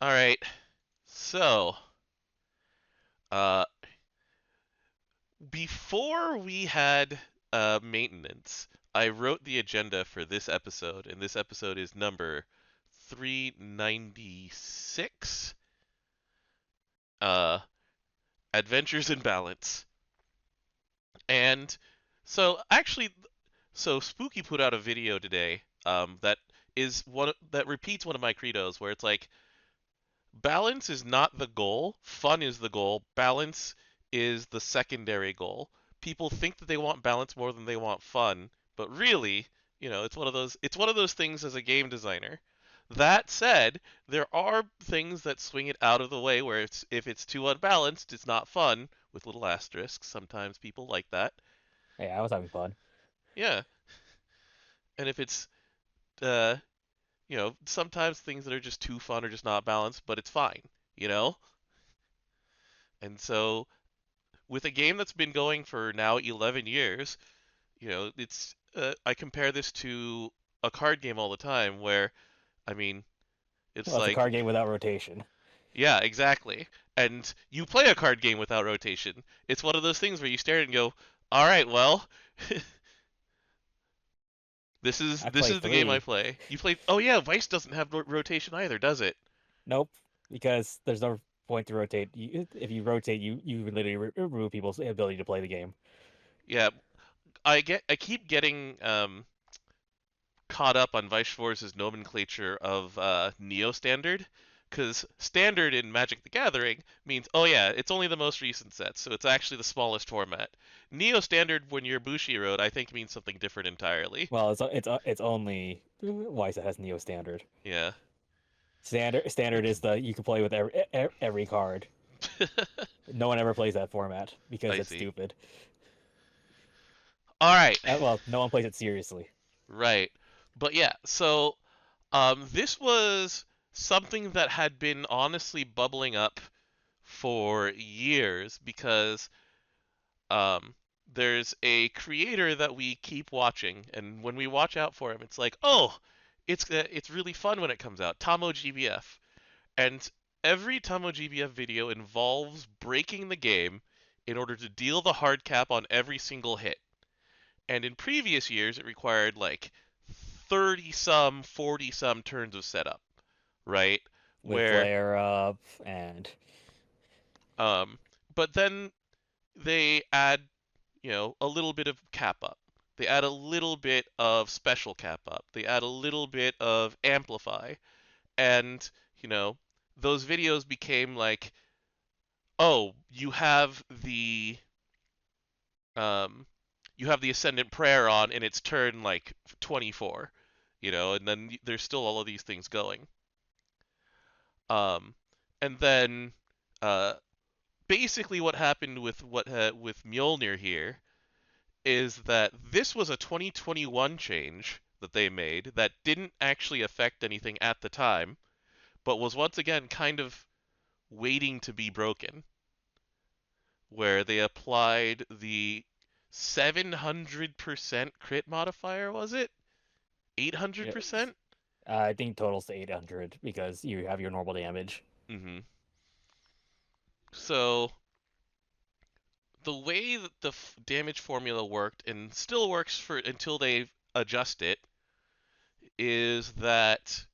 All right. So, uh, before we had maintenance, I wrote the agenda for this episode, and this episode is number 396. Uh, Adventures in Balance. And so Spooky put out a video today that is one that repeats one of my credos, where it's like balance is not the goal, fun is the goal, balance is the secondary goal. People think that they want balance more than they want fun, but really, it's one of those things as a game designer. That said, there are things that swing it out of the way where if it's too unbalanced, it's not fun, with little asterisks. Sometimes people like that. Hey, I was having fun. Yeah. And if it's sometimes things that are just too fun are just not balanced, but it's fine, you know? And so with a game that's been going for now 11 years, it's I compare this to a card game all the time where I mean, it's Well, it's a like card game without rotation. yeah, exactly. And you play a card game without rotation. It's one of those things where you stare at it and go, "All right, well, this is I this play is the game I 3. play." You play Oh yeah, Vice doesn't have rotation either, does it? Nope, because there's no point to rotate. If you rotate, you literally remove people's ability to play the game. Yeah, I keep getting caught up on Vice Force's nomenclature of Neo Standard, because Standard in Magic the Gathering means, oh yeah, it's only the most recent set, so it's actually the smallest format. Neo Standard, when you're Bushiroad, I think means something different entirely. Well, it's only Weiss that has Neo Standard. Yeah. Standard is the you can play with every card. No one ever plays that format because I it's see. stupid. All right. Well, no one plays it seriously. Right. But yeah, so this was something that had been honestly bubbling up for years because um, there's a creator that we keep watching, and when we watch out for him, it's like, oh, it's really fun when it comes out. Tomo GBF, and every Tomo GBF video involves breaking the game in order to deal the hard cap on every single hit. And in previous years, it required like 30 some, 40 some turns of setup, right? With Where flare up and um, but then they add a little bit of cap up. They add a little bit of special cap up. They add a little bit of amplify. And, you know, those videos became like, oh, um you have the Ascendant Prayer on and it's turn like 24, and then there's still all of these things going. Um and then uh basically what happened with Mjolnir here is that this was a 2021 change that they made that didn't actually affect anything at the time, but was once again kind of waiting to be broken, where they applied the 700% crit modifier, was it? yeah, 800%? I think totals to 800 because you have your normal damage. Mm-hmm. So the way that the damage formula worked and still works for until they adjust it is that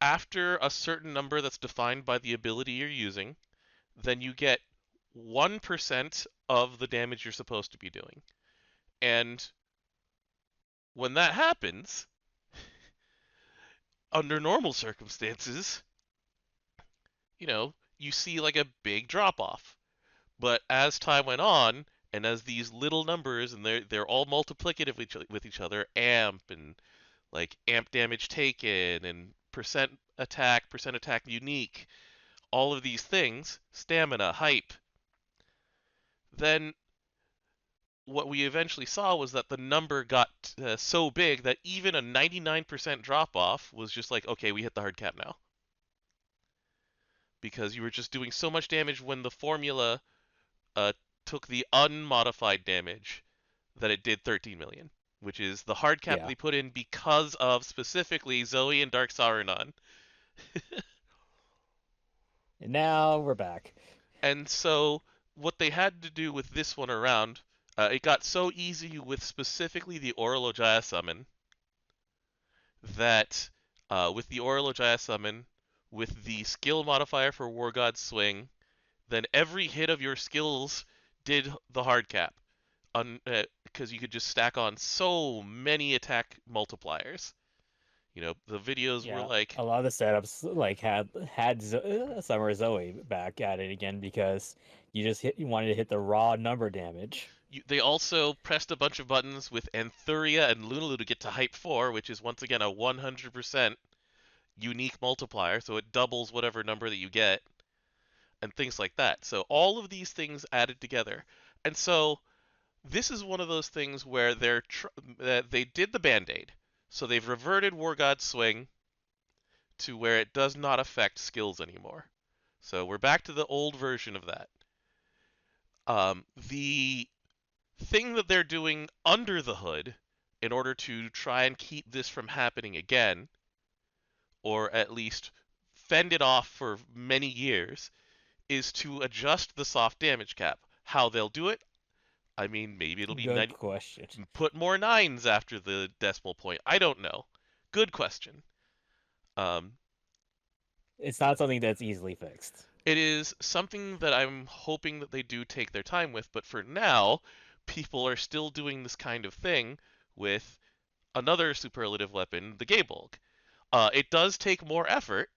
after a certain number that's defined by the ability you're using, then you get 1% of the damage you're supposed to be doing. And when that happens, under normal circumstances, you see like a big drop off. But as time went on, and as these little numbers, and they're all multiplicative with each other, amp and like amp damage taken and percent attack unique, all of these things, stamina, hype, then what we eventually saw was that the number got so big that even a 99% drop off was just like, okay, we hit the hard cap now. Because you were just doing so much damage when the formula uh, took the unmodified damage that it did 13 million, which is the hard cap that Yeah. they put in because of specifically Zoe and Dark Saruman. And now we're back. And so what they had to do with this one around, it got so easy with specifically the Orolojaya summon that with the Orolojaya summon, with the skill modifier for War God Swing, then every hit of your skills did the hard cap. Because you could just stack on so many attack multipliers. The videos were Yeah, like a lot of the setups like had Summer Zoe back at it again because you wanted to hit the raw number damage. they also pressed a bunch of buttons with Anthuria and Lunalu to get to Hype 4, which is once again a 100% unique multiplier, so it doubles whatever number that you get, and things like that. So all of these things added together. And so this is one of those things where they did the Band-Aid. So they've reverted War God Swing to where it does not affect skills anymore. So we're back to the old version of that. The thing that they're doing under the hood in order to try and keep this from happening again, or at least fend it off for many years, is to adjust the soft damage cap. How they'll do it, I mean, maybe it'll be Good question. put more nines after the decimal point. I don't know. Good question. Um, It's not something that's easily fixed. it is something that I'm hoping that they do take their time with, but for now, people are still doing this kind of thing with another superlative weapon, the Gaybulk. It does take more effort.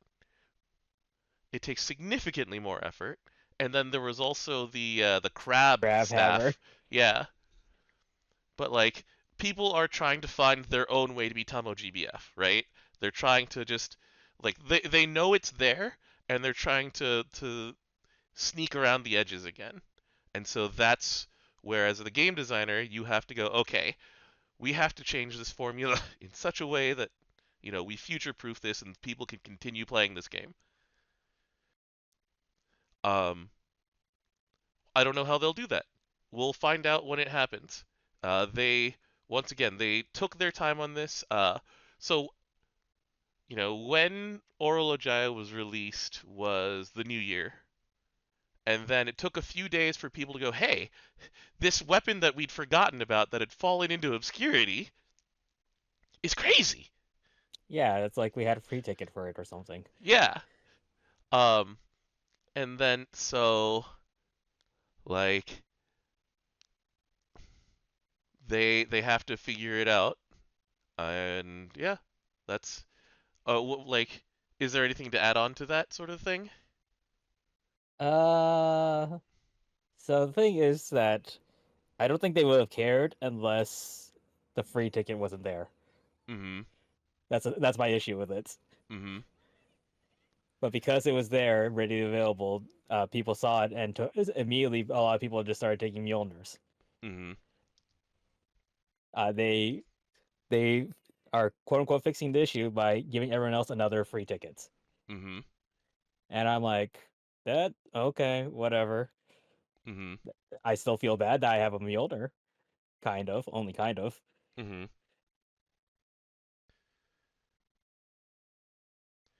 It takes significantly more effort. And then there was also the crab Grab hammer. staff. Yeah, but like people are trying to find their own way to be Tomo GBF, right? They're trying to just like they know it's there, and they're trying to sneak around the edges again. And so that's where, as the game designer, you have to go, okay, we have to change this formula in such a way that we future proof this and people can continue playing this game. Um, I don't know how they'll do that. We'll find out when it happens. They once again they took their time on this. So when Oral Ojaya was released was the new year, and then it took a few days for people to go, hey, this weapon that we'd forgotten about that had fallen into obscurity is crazy. Yeah, it's like we had a free ticket for it or something. Yeah. Um, and then so like they have to figure it out, and yeah, that's like, is there anything to add on to that sort of thing? Uh, so the thing is that I don't think they would have cared unless the free ticket wasn't there. Mm-hmm. That's my issue with it. Mm-hmm. But because it was there, ready available, people saw it and immediately a lot of people just started taking Mjolnirs. Mm-hmm. They they are quote unquote fixing the issue by giving everyone else another free tickets. Mm-hmm. And I'm like, that okay, whatever. Mm-hmm. I still feel bad that I have a Mjolnir, kind of, only kind of. Mm-hmm.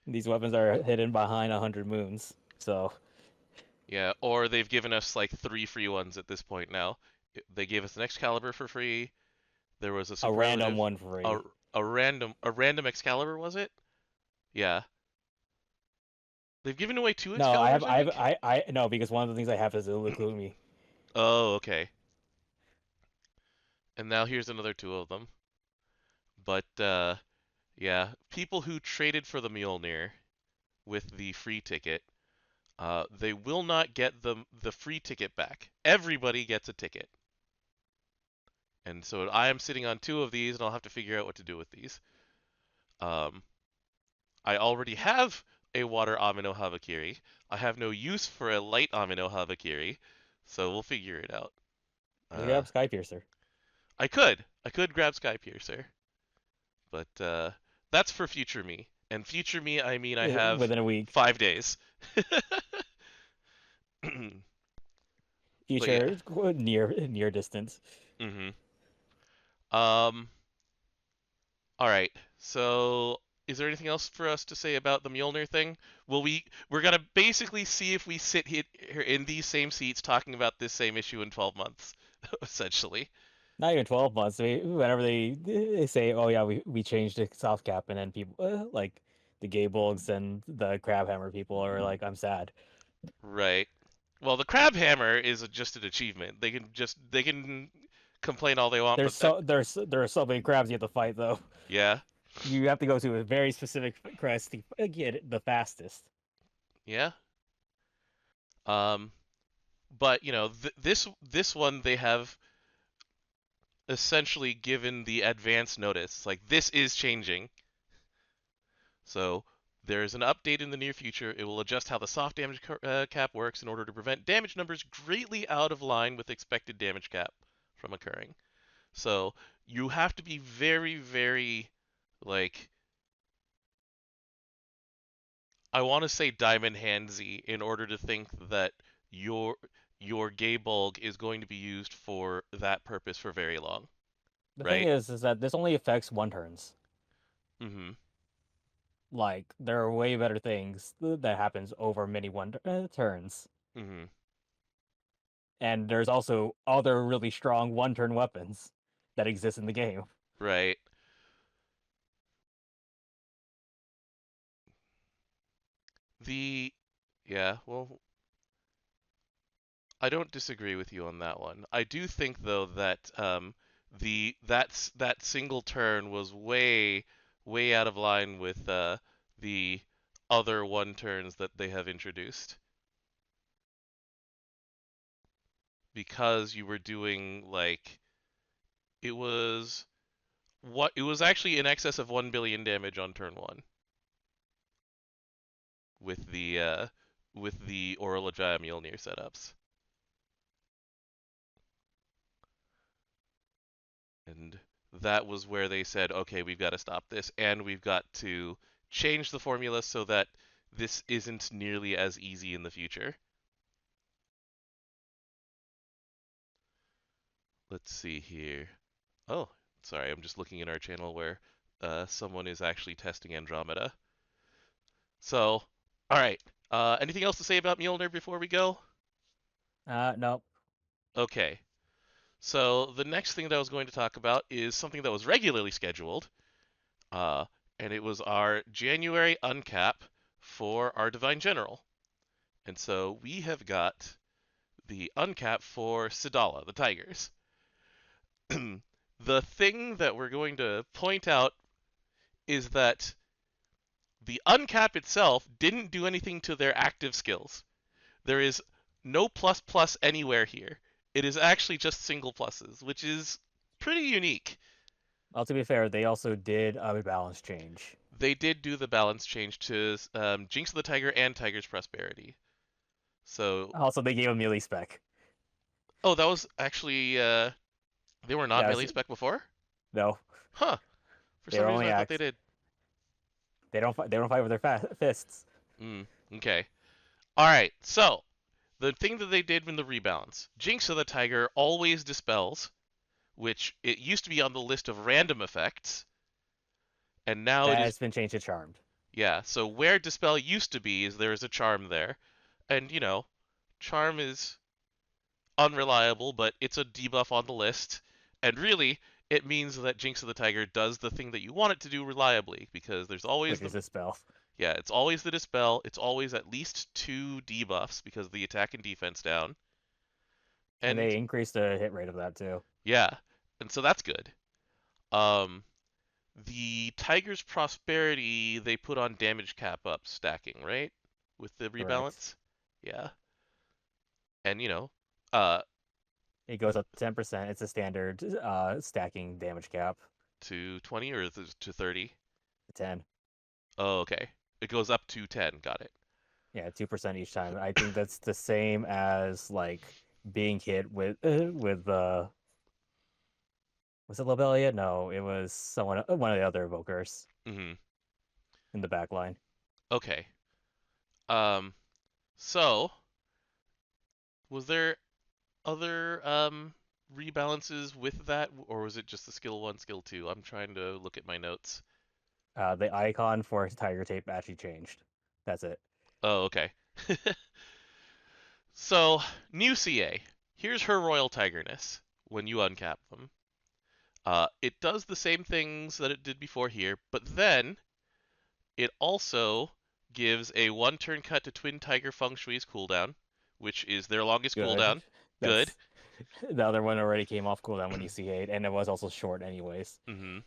These weapons are hidden behind 100 moons, so Yeah, or they've given us like three free ones at this point now. They gave us an Excalibur for free. There was a a random superlative, one a free. a random Excalibur, was it? Yeah. They've given away two No, Excaliburs, I think. I no, because one of the things I have is Ulukumi. Oh, okay. And now here's another two of them. But yeah, people who traded for the Mjolnir with the free ticket, they will not get the free ticket back. Everybody gets a ticket. And so I am sitting on two of these, and I'll have to figure out what to do with these. Um, I already have a water Amino Havakiri. I have no use for a light Amino Havakiri, so we'll figure it out. You Uh, grab Skypiercer. I could grab Skypiercer, but that's for future me. And future me, I mean I have Within a week. 5 days. But yeah. Future near distance. Hmm. Um. All right. So is there anything else for us to say about the Mjolnir thing? We're gonna basically see if we sit here in these same seats talking about this same issue in 12 months, essentially. Not even 12 months. Whenever they say, "Oh yeah, we changed the soft cap," and then people like the Gables and the Crabhammer people are like, "I'm sad." Right. Well, the crab hammer is just an achievement. They can complain all they want, but that There are so many crabs you have to fight though. yeah You have to go to a very specific quest to get it the fastest. yeah. Um, but this one they have essentially given the advance notice. Like this is changing. So there's an update in the near future. It will adjust how the soft damage cap works in order to prevent damage numbers greatly out of line with expected damage cap from occurring. So you have to be very, very, like, I want to say diamond handsy in order to think that your your gay bulk is going to be used for that purpose for very long, The thing right? is that this only affects one turns. Mm-hmm. Like there are way better things that happens over many turns, Mm-hmm. and there's also other really strong one-turn weapons that exist in the game. Right. The yeah, well, I don't disagree with you on that one. I do think though that that single turn was way out of line with the other one turns that they have introduced because you were doing like it was actually in excess of 1 billion damage on turn 1 with the Orolajaya Mjolnir setups. And that was where they said, okay, we've got to stop this, and we've got to change the formula so that this isn't nearly as easy in the future. Let's see here. Oh, sorry, I'm just looking in our channel where someone is actually testing Andromeda. So, all right. Anything else to say about Mjolnir before we go? No, Okay. So the next thing that I was going to talk about is something that was regularly scheduled, uh, and it was our January uncap for our Divine General. And so we have got the uncap for Cidala, the Tigers. The thing that we're going to point out is that the uncap itself didn't do anything to their active skills. There is no plus plus anywhere here. It is actually just single pluses, which is pretty unique. well, to be fair, they also did a balance change. They did do the balance change to Jinx of the Tiger and Tiger's Prosperity. So, Also, they gave a melee spec. oh, that was actually they were not Yeah, melee spec before? no, Huh. For they some are reason only I thought they axe. did. They don't fight. They don't fight with their fists. Okay. All right. So, the thing that they did in the rebalance, Jinx of the Tiger always dispels, which it used to be on the list of random effects, and now it That is has been changed to charmed. yeah. So where dispel used to be is there is a charm there, and charm is unreliable, but it's a debuff on the list. And really, it means that Jinx of the Tiger does the thing that you want it to do reliably, because there's always Which the is a spell. yeah, it's always the dispel. It's always at least 2 debuffs because of the attack and defense down. And And they increased the hit rate of that too. yeah, and so that's good. Um, the Tiger's Prosperity they put on damage cap up stacking, right? With the Correct. rebalance. Yeah, and uh, It goes up 10%. It's a standard stacking damage cap. to 20 or to 30. 10. Oh, okay. It goes up to 10. Got it. Yeah, 2% each time. I think that's the same as like being hit with was it Lobelia? No, it was one of the other evokers Hmm. in the back line. Okay. Um, so was there other rebalances with that, or was it just the skill 1, skill 2? I'm trying to look at my notes. The icon for Tiger Tape actually changed. That's it. Oh, okay. So, new CA. Here's her Royal Tigerness when you uncap them. It does the same things that it did before here, but then it also gives a one turn cut to Twin Tiger Feng Shui's cooldown, which is their longest Good. cooldown. Good. That's the other one already came off cooldown when you C8, and it was also short anyways. hmm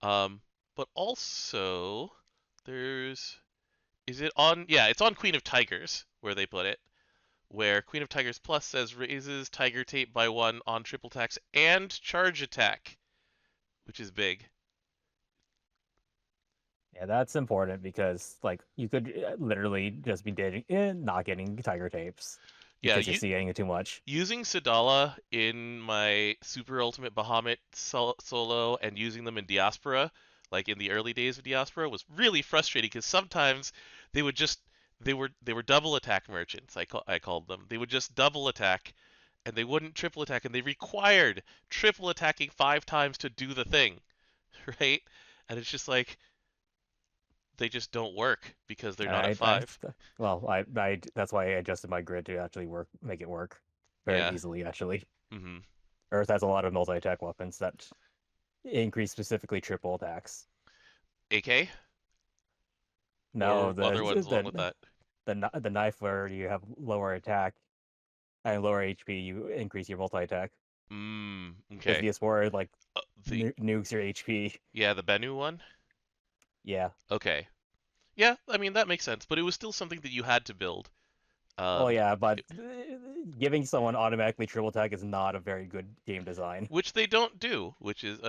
Um, but also there's is it on? Yeah, it's on Queen of Tigers where they put it. Where Queen of Tigers Plus says raises Tiger Tape by one on triple attacks and charge attack, which is big. Yeah, that's important because like you could literally just be not getting Tiger Tapes Yeah, because you're C8ing it too much. using Cidala in my Super Ultimate Bahamut solo and using them in Diaspora, like in the early days of Diaspora, was really frustrating because sometimes they would just they were double attack merchants. I called them. They would just double attack and they wouldn't triple attack and they required triple attacking 5 times to do the thing, right? And it's just like they just don't work because they're not at I 5. well, I that's why I adjusted my grid to actually make it work very Yeah. easily actually. hmm Earth has a lot of multi-attack weapons that increase specifically triple attacks. AK No, or other ones along with that. the knife where you have lower attack and lower HP, you increase your multi-attack because Okay. the Espora like The nukes your HP. Yeah, the Bennu one. Yeah. Okay. Yeah, I mean that makes sense, but it was still something that you had to build. Oh Um, yeah, but giving someone automatically triple attack is not a very good game design. which they don't do, which is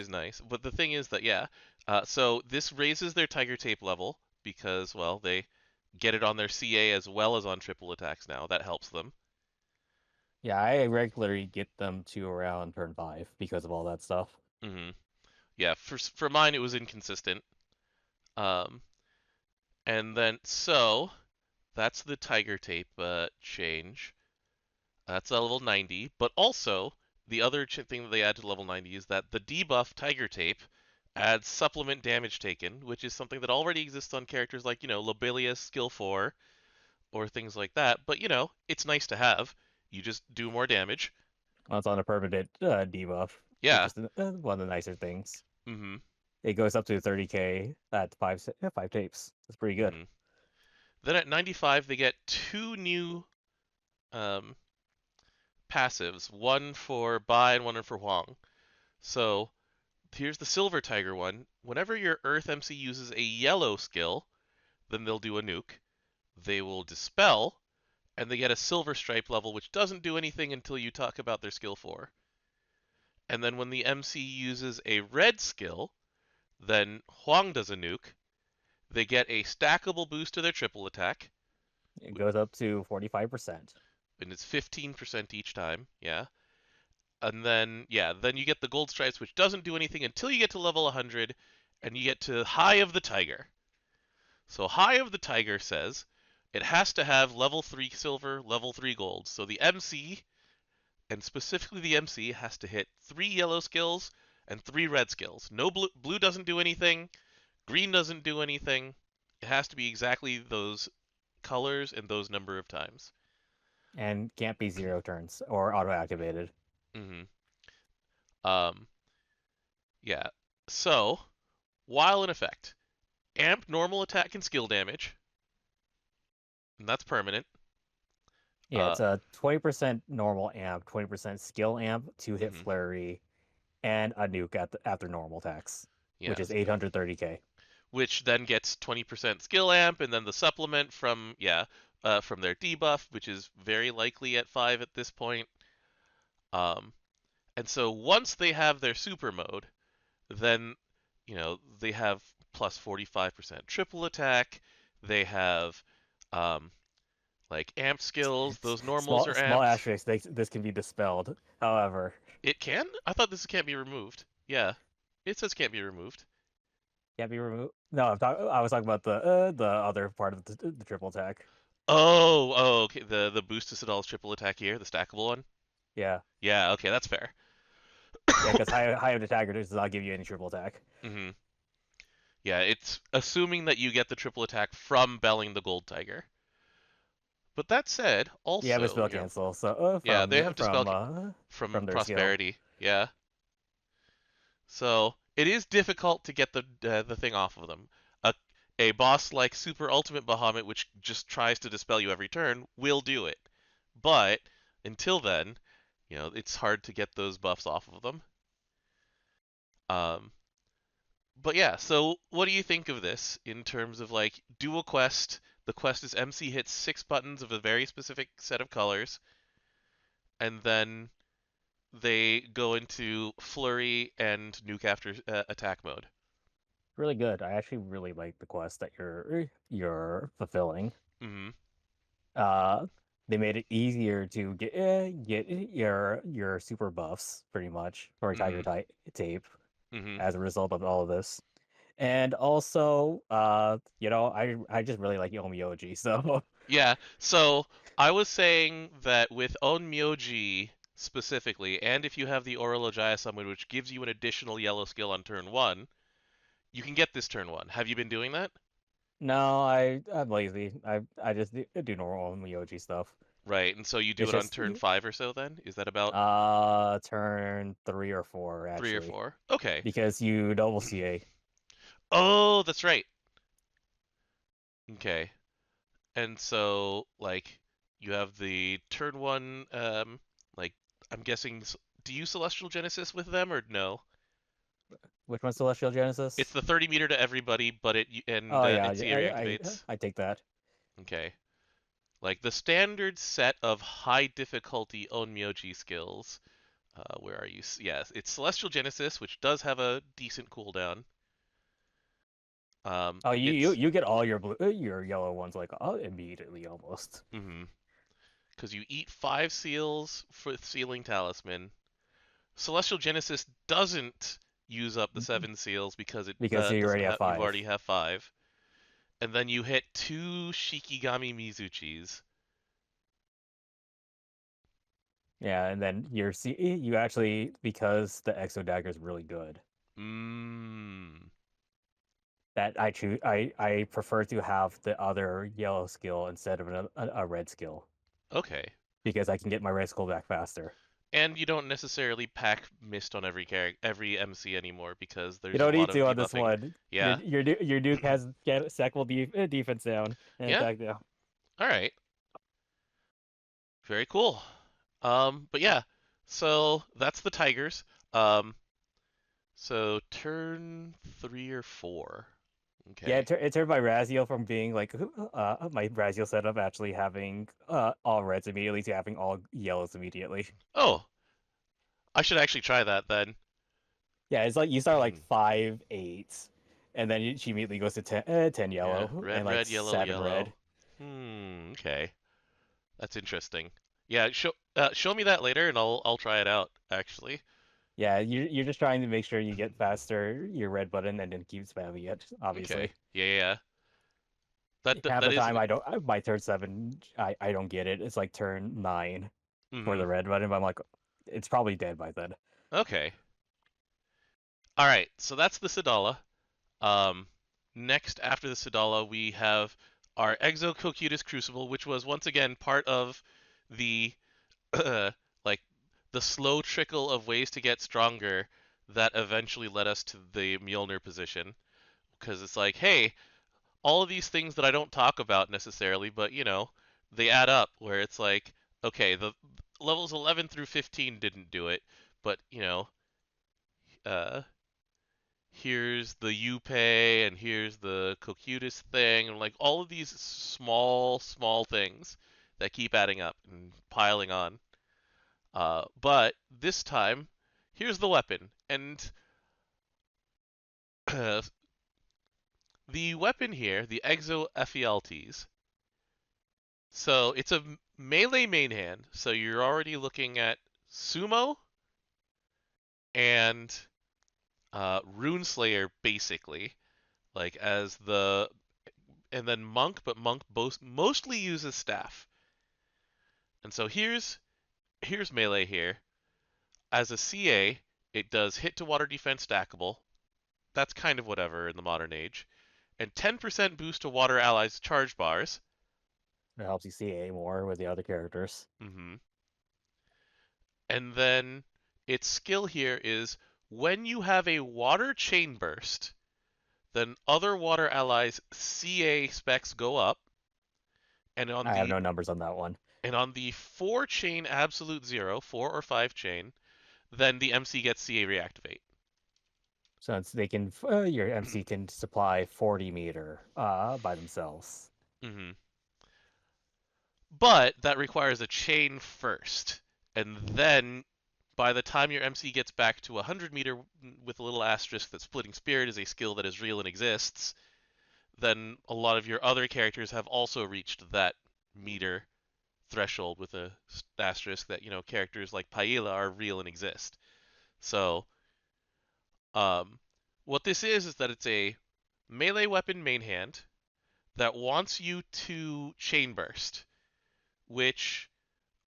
nice. But the thing is that yeah, so this raises their Tiger Tape level because well they get it on their CA as well as on triple attacks now. That helps them. Yeah, I regularly get them to around turn 5 because of all that stuff. hmm Yeah, for mine it was inconsistent. Um, and then so that's the Tiger Tape change. That's a level 90, but also the other thing that they add to level 90 is that the debuff Tiger Tape adds supplement damage taken, which is something that already exists on characters like, Lobelius, Skill 4, or things like that. But, it's nice to have. You just do more damage. Well, it's on a permanent debuff, which Yeah. is one of the nicer things. hmm It goes up to 30k at five tapes. That's pretty good. hmm Then at 95, they get two new um, passives, one for Bai and one for Huang. So here's the Silver Tiger one. Whenever your Earth MC uses a yellow skill, then they'll do a nuke. They will dispel, and they get a silver stripe level, which doesn't do anything until you talk about their skill 4. And then when the MC uses a red skill, then Huang does a nuke. They get a stackable boost to their triple attack, It goes up to 45%. and it's 15% each time. Yeah. And then, yeah, then you get the gold stripes, which doesn't do anything until you get to level 100, and you get to High of the Tiger. So High of the Tiger says it has to have level 3 silver, level 3 gold. So the MC, and specifically the MC, has to hit 3 yellow skills and 3 red skills. No blue, blue doesn't do anything, green doesn't do anything. It has to be exactly those colors and those number of times. And can't be 0 turns or auto activated. hmm Um, yeah. So, while in effect, amp normal attack and skill damage, and that's permanent. Yeah, Uh, it's a 20% normal amp, 20% skill amp, 2 hit mhm, flurry, and a nuke after normal attacks, which is yes. 830k. Which then gets 20% skill amp, and then the supplement from from their debuff, which is very likely at 5 at this point. Um, and so once they have their super mode, then they have plus 45% triple attack. They have um, like amp skills. Those normals are Small amped. asterisk. This can be dispelled. However, It can? I thought this can't be removed. Yeah, it says can't be removed. can't be removed. No, I was talking about the other part of the triple attack. Oh, okay. The boost to Cidala's triple attack here, the stackable one. Yeah, Yeah, okay, that's fair. yeah, because high of the attacker does not give you any triple attack. hmm Yeah, it's assuming that you get the triple attack from belling the gold tiger. But that said, You have a also, spell cancel, so yeah, they have dispel from from their skill. prosperity. Yeah. So it is difficult to get the thing off of them. A a boss like Super Ultimate Bahamut, which just tries to dispel you every turn, will do it. But until then, it's hard to get those buffs off of them. Um, but yeah, so what do you think of this in terms of like dual quest? The quest is MC hits 6 buttons of a very specific set of colors, and then they go into flurry and nuke after attack mode. Really good. I actually really like the quest that you're fulfilling. Mm-hmm. Uh, they made it easier to get your super buffs pretty much for Mm-hmm. Tape Mm-hmm. as a result of all of this. And also, I just really like Yomiyoji, so Yeah, so I was saying that with Onmyoji specifically, and if you have the Orolojaya summon, which gives you an additional yellow skill on turn one, you can get this turn one. Have you been doing that? no, I'm lazy. I just do normal Yomiyoji stuff. Right, and so you do It's it on just turn five or so then? Is that about turn 3 or 4 three or actually, four? Okay. because you double CA. Oh, that's right. Okay. And so, like, you have the turn one, like, I'm guessing, do you Celestial Genesis with them or no? Which one's Celestial It's Genesis? the 30 meter to everybody, but Oh yeah, Itsy reactivates. I take that. Okay. Like the standard set of high difficulty Onmyoji skills. Where are you? Yes, it's Celestial Genesis, which does have a decent cooldown. Oh, It's you get all your your yellow ones like immediately almost because you eat 5 seals for Sealing Talisman. Celestial Genesis doesn't use up the 7 seals because it because you doesn't already have have. You've five. already have 5, and then you hit 2 Shikigami Mizuchis. Yeah, and then you actually, because the Exo Dagger is really good, Mmm. that I prefer to have the other yellow skill instead of a red skill Okay. because I can get my red skill back faster. And you don't necessarily pack mist on every MC anymore because You there's a don't lot need of to on this debuffing. one. Yeah. Your Duke has get Sackable defense down and Yeah. attack down. All right. Very cool. But yeah. So that's the Tigers. Um, so turn 3 or 4. Yeah, Okay. it turned my Razio from being like my Razio setup actually having all reds immediately to having all yellows immediately. Oh, I should actually try that then. Yeah, it's like you start like 5 8, and then she immediately goes to 10 Yeah. yellow Red, and like red, yellow, 7 red. yellow. Okay. That's interesting. Yeah. Show me that later, and I'll try it out. Actually. Yeah, you're just trying to make sure you get faster your red button and then keep spamming it. Okay. Obviously, Yeah. Yeah. Yeah. half That the is time an. I don't by turn 7 I don't get it. It's like turn 9 for Mm-hmm. the red button, but I'm like, it's probably dead by then. Okay. All right. So that's the Cidala. Um, Next after the Cidala, we have our Exo Cocytus Crucible, which was once again part of the like the slow trickle of ways to get stronger that eventually led us to the Mjolnir position. Because it's like, hey, all of these things that I don't talk about necessarily, but they add up. Where it's like, okay, the levels 11 through 15 didn't do it, but uh, here's the Upay and here's the Cocutus thing, and like all of these small things that keep adding up and piling on. But this time, here's the weapon, and the weapon here, the Exo Ephialtes. So it's a melee main hand, so you're already looking at Sumo and Runeslayer basically, like as the and then Monk, but Monk both mostly uses staff. And so here's melee here. As a CA, it does hit to water defense stackable. that's kind of whatever in the modern age. And 10% boost to water allies' charge bars. It helps you see A more with the other characters. Hmm. And then its skill here is when you have a water chain burst, then other water allies' CA specs go up, and on I have the no numbers on that one. 4 chain absolute zero, 4 or 5 chain, then the MC gets CA reactivate. So they can your MC can supply 40 meter by themselves. Hmm. But that requires a chain first, and then by the time your MC gets back to 100 meter with a little asterisk that splitting spirit is a skill that is real and exists, then a lot of your other characters have also reached that meter threshold with a asterisk that characters like Paella are real and exist. So, um, what this is that it's a melee weapon main hand that wants you to chain burst, which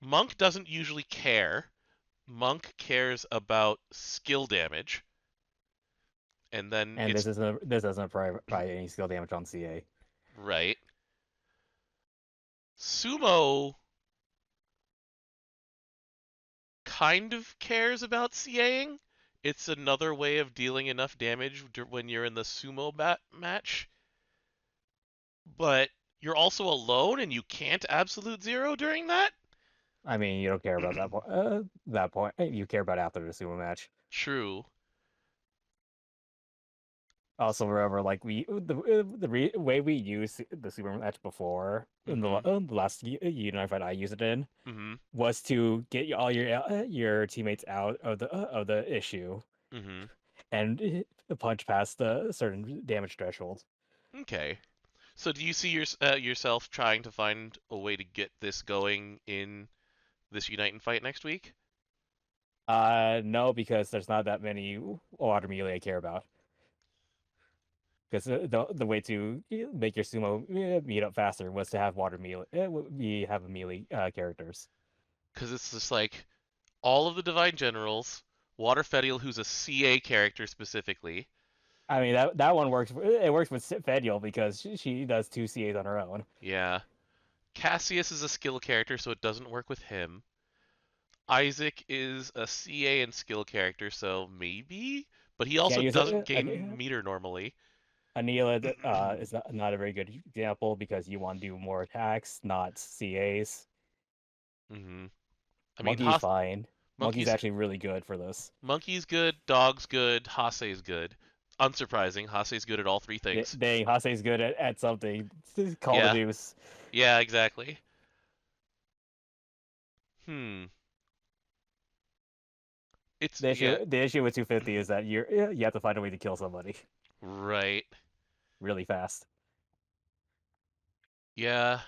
Monk doesn't usually care. Monk cares about skill damage, and then And it's this doesn't provide any skill damage on CA. right. Sumo kind of cares about CAing. It's another way of dealing enough damage when you're in the sumo match, but you're also alone and you can't absolute zero during that. I mean, you don't care about that point. That point, you care about after the sumo match. True. Also, remember, like way we used the super match before in Mhm. the last Unite fight I used it in Mhm. was to get all your teammates out of the issue Mhm. and punch past the certain damage threshold. Okay. So do you see yourself trying to find a way to get this going in this Unite and Fight next week? No, because there's not that many water melee I care about. Because the way to make your sumo meet up faster was to have water melee. We have a melee characters. Because it's just like all of the Divine Generals, Water Fediel, who's a CA character specifically. I mean that one works. It works with Fediel because she does two CAs on her own. Yeah. Cassius is a skill character, so it doesn't work with him. Isaac is a CA and skill character, so maybe? But he also Can't use doesn't it. gain meter normally. Anila is not a very good example because you want to do more attacks, not CAs. Hmm. I mean, Monkey's fine. Monkey's Monkey's actually really good for this. Monkey's good, Dog's good, Hase's good. Unsurprising, Hase's good at all three things. Dang, Hase's good at something. Call the Yeah, deuce. yeah, exactly. Hmm. It's yeah, The issue with 250 is that you have to find a way to kill somebody right. really fast. Yeah.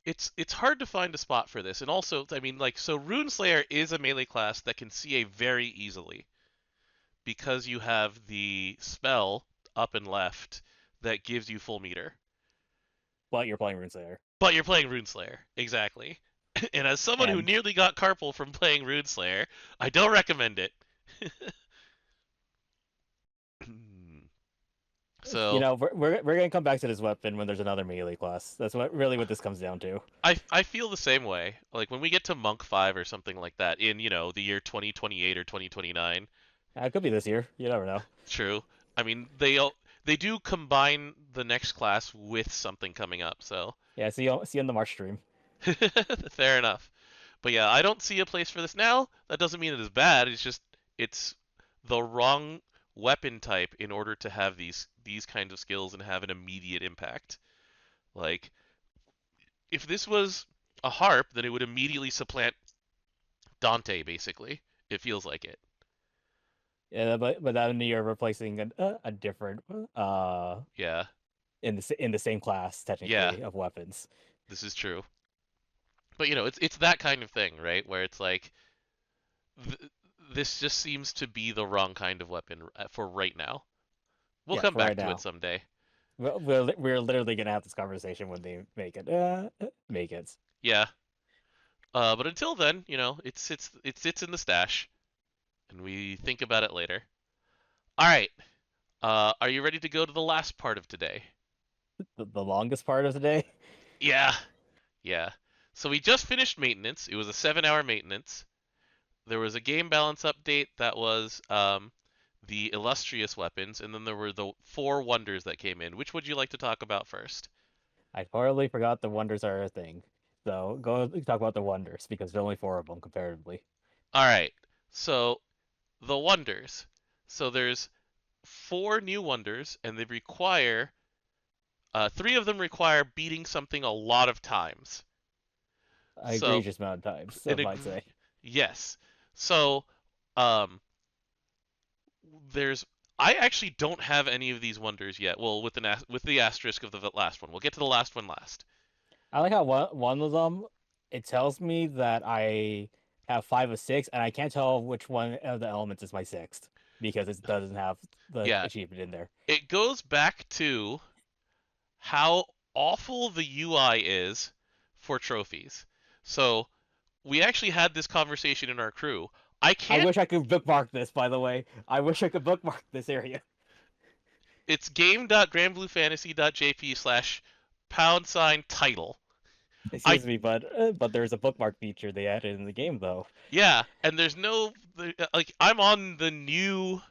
It's hard to find a spot for this. And also, I mean, like, so Runeslayer is a melee class that can CA very easily because you have the spell up and left that gives you full meter. But you're playing Runeslayer. But you're playing Runeslayer. Exactly. And as someone who And nearly got carpal from playing Runeslayer, I don't recommend it. So, we're gonna come back to this weapon when there's another melee class. That's what this comes down to. I feel the same way. Like when we get to Monk 5 or something like that in, the year 2028 or 2029. It could be this year. You never know. True. I mean, they do combine the next class with something coming up, so Yeah, see you on the March stream. fair enough. But yeah, I don't see a place for this now. That doesn't mean it is bad. It's just it's the wrong weapon type in order to have these kinds of skills and have an immediate impact. Like if this was a harp, then it would immediately supplant Dante basically. It feels like it. Yeah, but then you're replacing a different Yeah. in the same class Yeah, technically of weapons. this is true. But it's that kind of thing, right? Where it's like th- this just seems to be the wrong kind of weapon for right now. We'll Yeah, come for right back to it now. someday. We're literally gonna have this conversation when they make it. Make it. Yeah. But until then, it sits in the stash, and we think about it later. All right. Are you ready to go to the last part of today? The longest part of the day. Yeah, yeah. So we just finished maintenance. It was a 7-hour maintenance. There was a game balance update that was the illustrious weapons, and then there were the 4 wonders that came in. Which would you like to talk about first? I totally forgot the wonders are a thing. So go talk about the wonders because there's only 4 of them comparatively. All right. So the wonders. So there's 4 new wonders, and they require 3 of them require beating something a lot of times. An So egregious amount of times, an some might say. yes. So um, there's I actually don't have any of these wonders yet. Well, with the asterisk of the last one. We'll get to the last one last. I like how one of them it tells me that I have 5 of 6, and I can't tell which one of the elements is my sixth because it doesn't have the Yeah, achievement in there. it goes back to how awful the UI is for trophies. So we actually had this conversation in our crew. I I can't. wish I could bookmark this, by the way. I wish I could bookmark this area. It's game.granbluefantasy.jp/#title. I Excuse me, but there's a bookmark feature they added in the game though. Yeah, and there's no like I'm on the new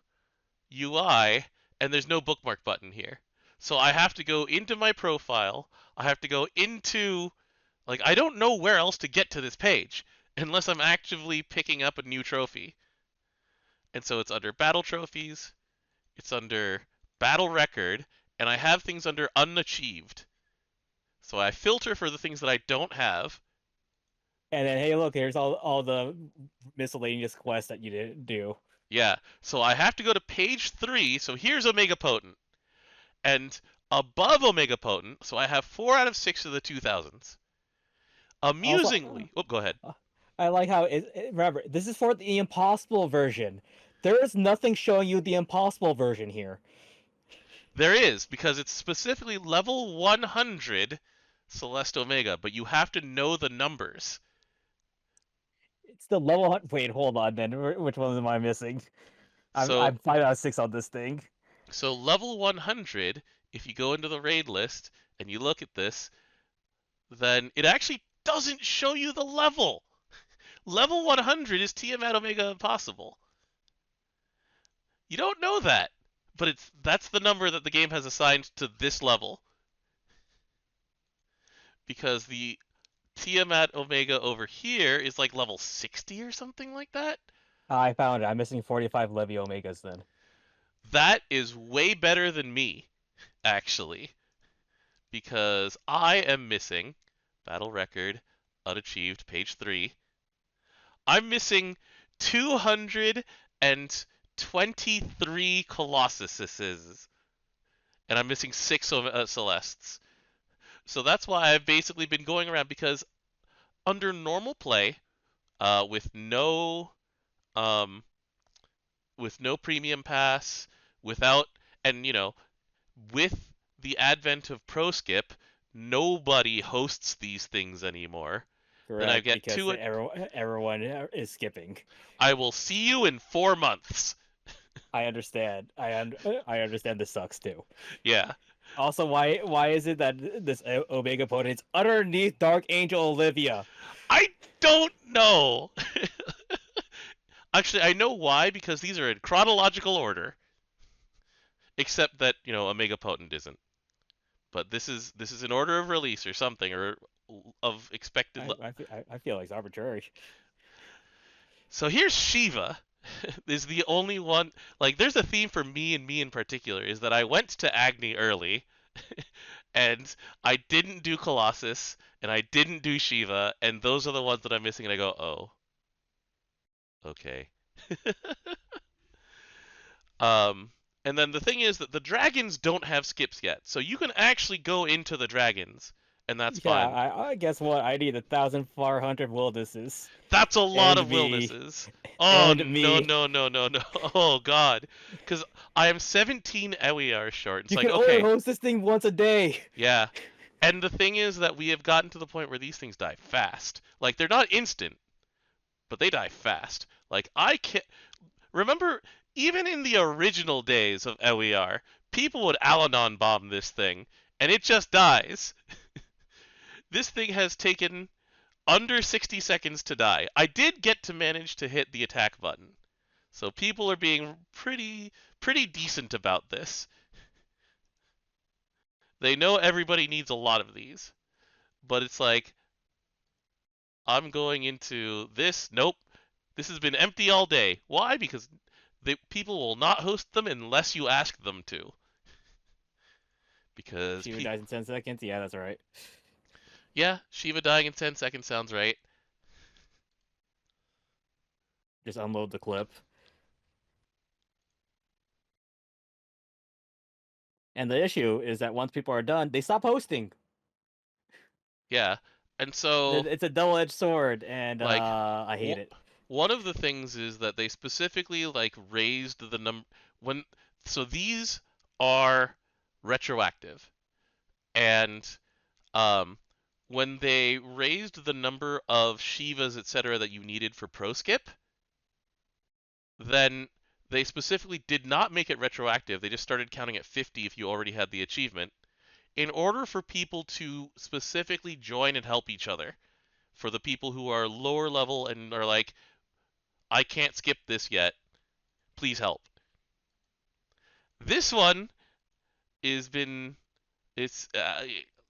UI and there's no bookmark button here. So I have to go into my profile. I have to go into like I don't know where else to get to this page unless I'm actively picking up a new trophy. And so it's under battle trophies, it's under battle record, and I have things under unachieved. So I filter for the things that I don't have. And then hey, look, here's all the miscellaneous quests that you didn't do. Yeah, so I have to go to page 3. So here's Omega Potent. And above Omega Potent, so I have 4 out of 6 of the 2000s. Also, Amusingly, oh, go ahead. I like how remember, this is for the impossible version. There is nothing showing you the impossible version here. There is, because it's specifically level 100 Celeste Omega, but you have to know the numbers. It's the level. Wait, hold on. Then which one am I missing? So, I'm 5 out of 6 on this thing. so level 100, if you go into the raid list and you look at this, then it actually doesn't show you the level. Level 100 is Tiamat Omega Impossible. You don't know that, but that's the number that the game has assigned to this level. Because the Tiamat Omega over here is like level 60 or something like that. I found it. I'm missing 45 Levy Omegas then. That is way better than me, actually. Because I am missing battle record, unachieved, page 3. I'm missing 223 Colossuses, and I'm missing 6 Celestes. So that's why I've basically been going around because under normal play, with no premium pass, without and with the advent of pro skip, nobody hosts these things anymore. Then I Correct, get because two. everyone is skipping. I will see you in 4 months. I understand. I understand this sucks too. Yeah. Also, why is it that this Omega opponent is underneath Dark Angel Olivia? I don't know. Actually, I know why, because these are in chronological order. Except that, Omega Potent isn't. But this is in order of release or something, or of expected. I feel like it's arbitrary. So here's Shiva. Is the only one. Like, there's a theme for me and me in particular, is that I went to Agni early, and I didn't do Colossus, and I didn't do Shiva, and those are the ones that I'm missing, and I go, oh. Okay. And then the thing is that the dragons don't have skips yet, so you can actually go into the dragons, and that's Yeah, fine. I guess what I need 1,400 wildernesses. That's a lot And of me. willnesses. Oh, And no, me. no, no, no, no. Oh, God. Because I am 17 EWR short. It's You like, can only okay, host this thing once a day. yeah. And the thing is that we have gotten to the point where these things die fast. Like, they're not instant, but they die fast. Like, I can't. Remember Even in the original days of LER, people would Alanon bomb this thing, and it just dies. This thing has taken under 60 seconds to die. I did get to manage to hit the attack button, so people are being pretty decent about this. They know everybody needs a lot of these, but it's like, I'm going into this. Nope, this has been empty all day. Why? Because people will not host them unless you ask them to. Because Shiva dies in 10 seconds. Yeah, that's right. yeah, Shiva dying in 10 seconds sounds right. Just unload the clip. And the issue is that once people are done, they stop hosting. Yeah, and so It's a double-edged sword, and like I hate it. one of the things is that they specifically like raised the number when so these are retroactive, and um when they raised the number of Shivas, etc., that you needed for pro skip, then they specifically did not make it retroactive. They just started counting at 50 if you already had the achievement, in order for people to specifically join and help each other. For the people who are lower level and are like, I can't skip this yet, please help. This one is been it's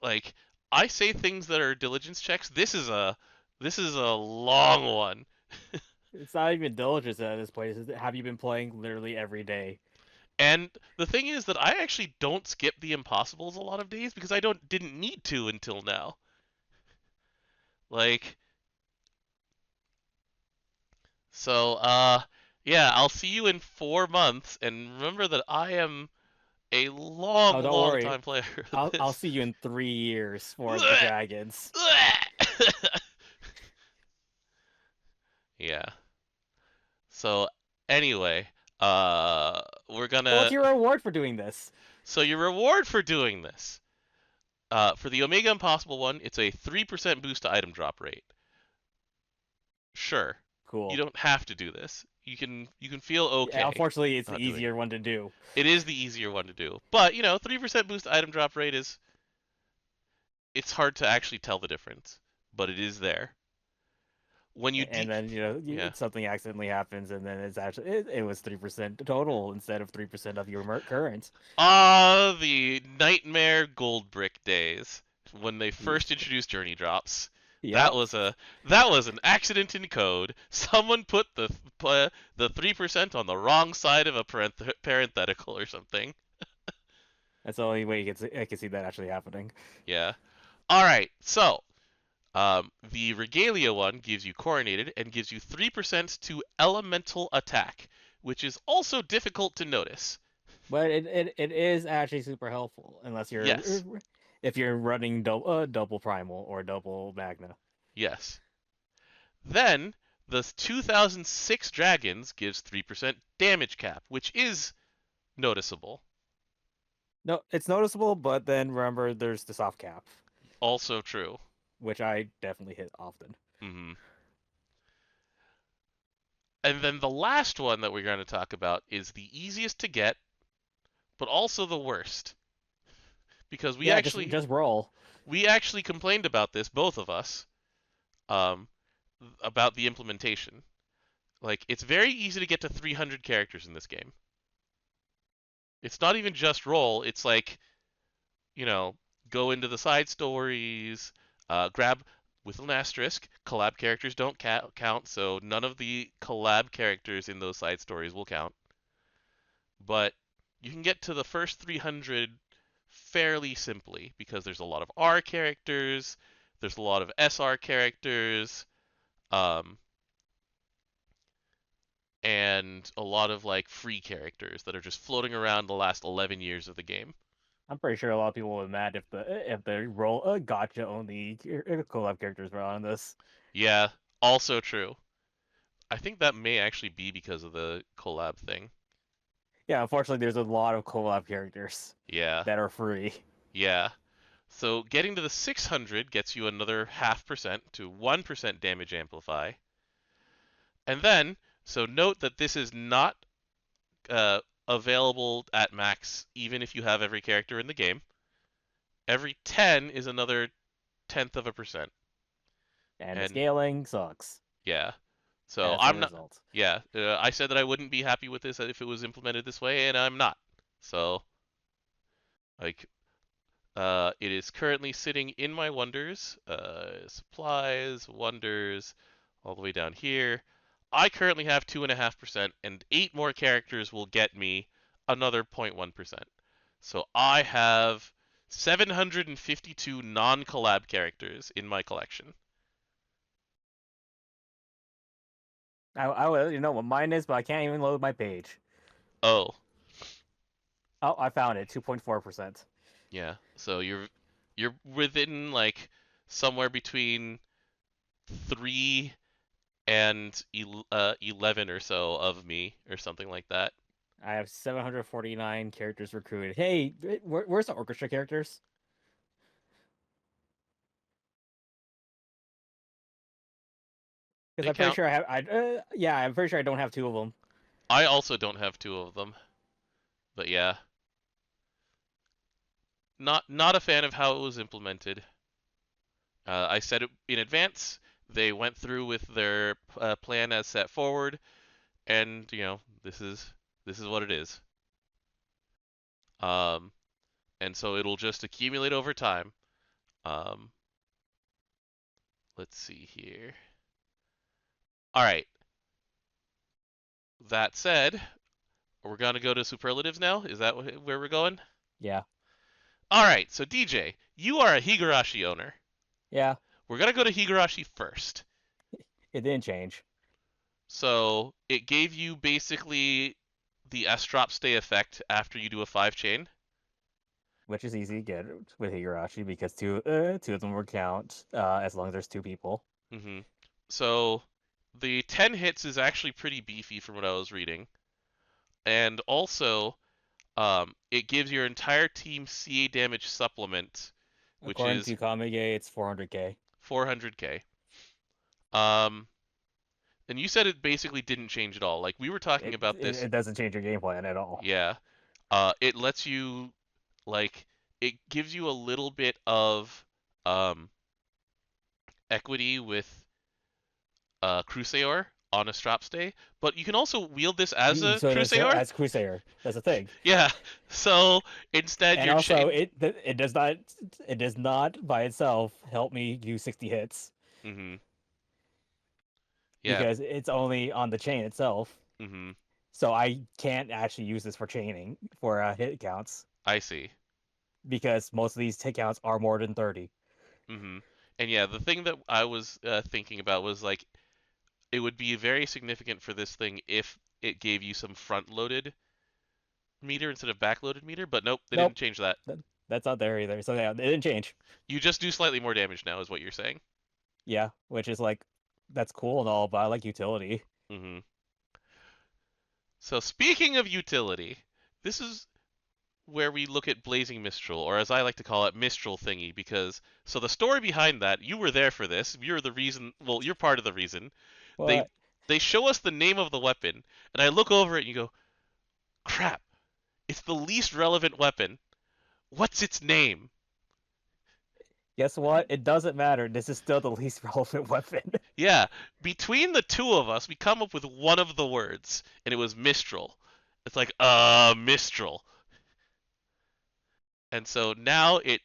like, I say things that are diligence checks. This is a long one. It's not even diligence at this point. Have you been playing literally every day? And the thing is that I actually don't skip the impossibles a lot of days because I didn't need to until now. Like, so yeah, I'll see you in 4 months, and remember that I am a Oh, don't long worry. time player of I'll this. see you in 3 years for the dragons. Yeah. So anyway, we're So what's gonna. your reward for doing this? So your reward for doing this, for the Omega Impossible one, it's a 3% boost to item drop rate. Sure, you Cool. don't have to do this. You can feel Yeah, okay unfortunately, it's the not doing it. easier one to do. It is the easier one to do, but 3% boost to item drop rate is, it's hard to actually tell the difference, but it is there. When you And then yeah. something accidentally happens, and then it's actually it was 3% total instead of 3% of your current. Ah, the nightmare gold brick days when they Ye- first introduced journey drops. That Yep. was an accident in code. Someone put the 3% on the wrong side of a parenthetical or something. That's the only way I can see that actually happening. Yeah. All right. So, the Regalia one gives you coronated and gives you 3% to elemental attack, which is also difficult to notice. But it is actually super helpful unless Yes. if you're running double primal or double magna. Yes. Then the 2006 Dragons gives 3% damage cap, which is noticeable. No, it's noticeable, but then remember there's the soft cap, Also true. which I definitely hit often. hmm And then the last one that we're going to talk about is the easiest to get, but also the worst. Because Yeah, just roll. we actually complained about this, both of us, um, about the implementation. Like, it's very easy to get to 300 characters in this game. It's not even just roll. It's like, you know, go into the side stories, grab with an asterisk. Collab characters don't count, so none of the collab characters in those side stories will count. But you can get to the first 300 fairly simply because there's a lot of R characters, there's a lot of SR characters, um, and a lot of like free characters that are just floating around the last 11 years of the game. I'm pretty sure a lot of people would be mad if the roll gotcha only collab characters were on this. Yeah, also true. I think that may actually be because of the collab thing. Yeah, unfortunately, there's a lot of collab characters Yeah, that are free. yeah. So getting to the 600 gets you another 0.5% to 1% damage amplify. And then, so note that this is not available at max, even if you have every character in the game. Every 10 is another tenth of a percent. And the And scaling sucks yeah, so as a I'm not. result. Yeah, I said that I wouldn't be happy with this if it was implemented this way, and I'm not. So like, it is currently sitting in my wonders, supplies, wonders, all the way down here. I currently have 2.5%, and 8 more characters will get me another 0.1%. So I have 752 non-collab characters in my collection. I will, you know what mine is, but I can't even load my page. Oh, Oh, I found it, 2.4%. yeah. So you're within like somewhere between 3 and 11 or so of me or something like that. I have 749 characters recruited. Hey, where's the orchestra characters? Because They I'm pretty count. sure I have. Yeah, I'm pretty sure I don't have two of them. I also don't have 2 of them, but yeah, not a fan of how it was implemented. I said it in advance. They went through with their plan as set forward, and this is what it is. Um, and so it'll just accumulate over time. Um, let's see here. All right. That said, we're gonna go to superlatives now. Is that where we're going? Yeah, All right. So DJ, you are a Higurashi owner. yeah, We're gonna go to Higurashi first. it didn't change. So it gave you basically the S drop stay effect after you do a 5 chain. Which is easy to get with Higurashi because two of them will count as long as there's two people. hmm So the 10 hits is actually pretty beefy from what I was reading. And also, it gives your entire team CA damage supplement, which According is to Kamige, it's 400k. 400k. Um, and you said it basically didn't change at all. Like we were talking It, about it this. it doesn't change your game plan at all. Yeah. It lets you like it gives you a little bit of um equity with Crusaor on a strap stay, but you can also wield this as a So that's Crusaor. as Crusader. That's the thing. Yeah. So instead, And you're also, chain. it does not by itself help me do 60 hits hmm Yeah. because it's only on the chain itself. hmm So I can't actually use this for chaining for hit counts I see. because most of these hit counts are more than 30. hmm And yeah, the thing that I was thinking about was like it would be very significant for this thing if it gave you some front-loaded meter instead of back-loaded meter, but nope, they Nope, didn't change that. that's not there either. So yeah, it didn't change. You just do slightly more damage now, is what you're saying. Yeah, which is like that's cool and all, but I like utility. hmm So speaking of utility, this is where we look at Blazing Mistral, or as I like to call it, Mistral thingy, because so the story behind that, you were there for this. You're the reason. Well, you're part of the reason. They But they show us the name of the weapon, and I look over it and you go, crap, it's the least relevant weapon. What's its name? guess what? It doesn't matter. This is still the least relevant weapon. Yeah, between the two of us, we come up with one of the words, and it was Mistral. It's like, Mistral. And so now it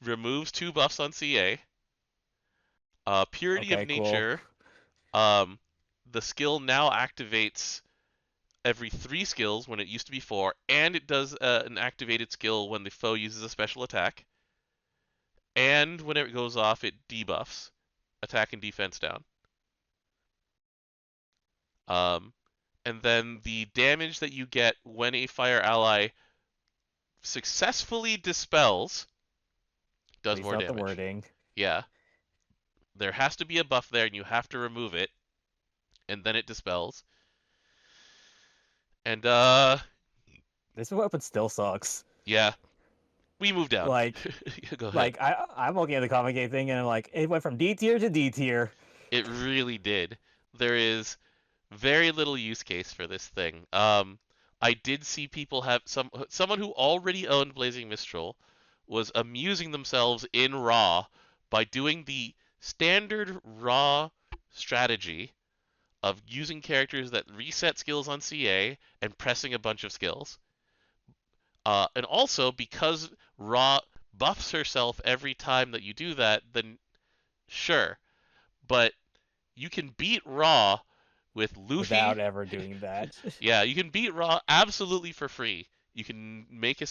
removes 2 buffs on CA. Purity of Okay, cool. Nature, the skill now activates every 3 skills when it used to be 4, and it does an activated skill when the foe uses a special attack. And when it goes off, it debuffs attack and defense down. Um, and then the damage that you get when a fire ally successfully dispels does Please more note the damage. wording. Yeah, there has to be a buff there, and you have to remove it, and then it dispels. And This weapon still sucks. yeah, we move down. Like, Go ahead. I'm looking at the comic game thing and I'm like, it went from D tier to D tier. It really did. There is very little use case for this thing. I did see people have someone who already owned Blazing Mistral was amusing themselves in Raw by doing the standard Raw strategy of using characters that reset skills on CA and pressing a bunch of skills. And also, because Raw buffs herself every time that you do that, then sure. But you can beat Raw with without Luffy. ever doing that. Yeah, you can beat Raw absolutely for free. You can make a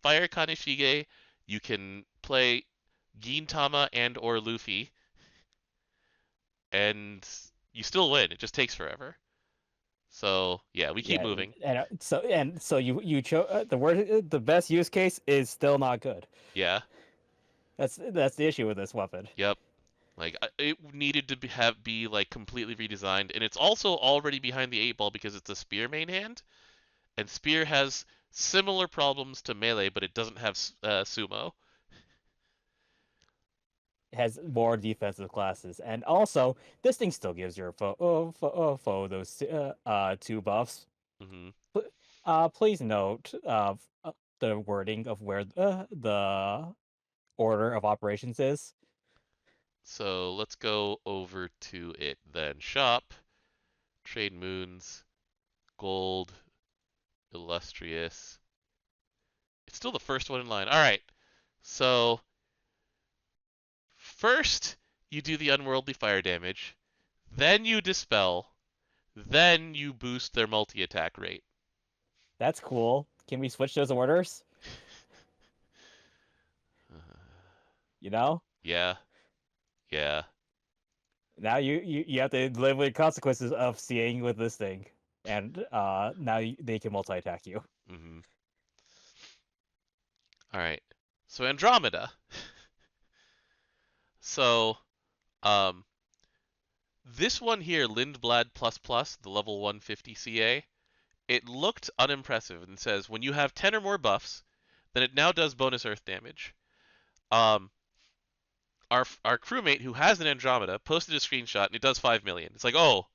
Fire Kaneshige. You can play Gintama and or Luffy, and you still win. It just takes forever. So yeah, we keep Yeah, moving. and so you chose the best use case is still not good. Yeah, That's the issue with this weapon. yep. Like it needed to be like completely redesigned, and it's also already behind the eight ball because it's a spear main hand, and spear has similar problems to melee, but it doesn't have sumo. It has more defensive classes, and also this thing still gives your foe those two buffs. Hmm. Please note the wording of where the order of operations is. So let's go over to it then. Shop, trade moons, gold, illustrious. It's still the first one in line. All right. So first you do the unworldly fire damage, then you dispel, then you boost their multi attack rate. That's cool. Can we switch those orders? You know? Yeah, yeah. Now you have to live with consequences of seeing with this thing, and now they can multi attack you. Hmm. All right. So Andromeda. So um, this one here, Lindblad plus plus, the level 150 CA, it looked unimpressive and says when you have 10 or more buffs, then it now does bonus earth damage. Um, our crewmate who has an Andromeda posted a screenshot and it does 5 million. It's like, oh,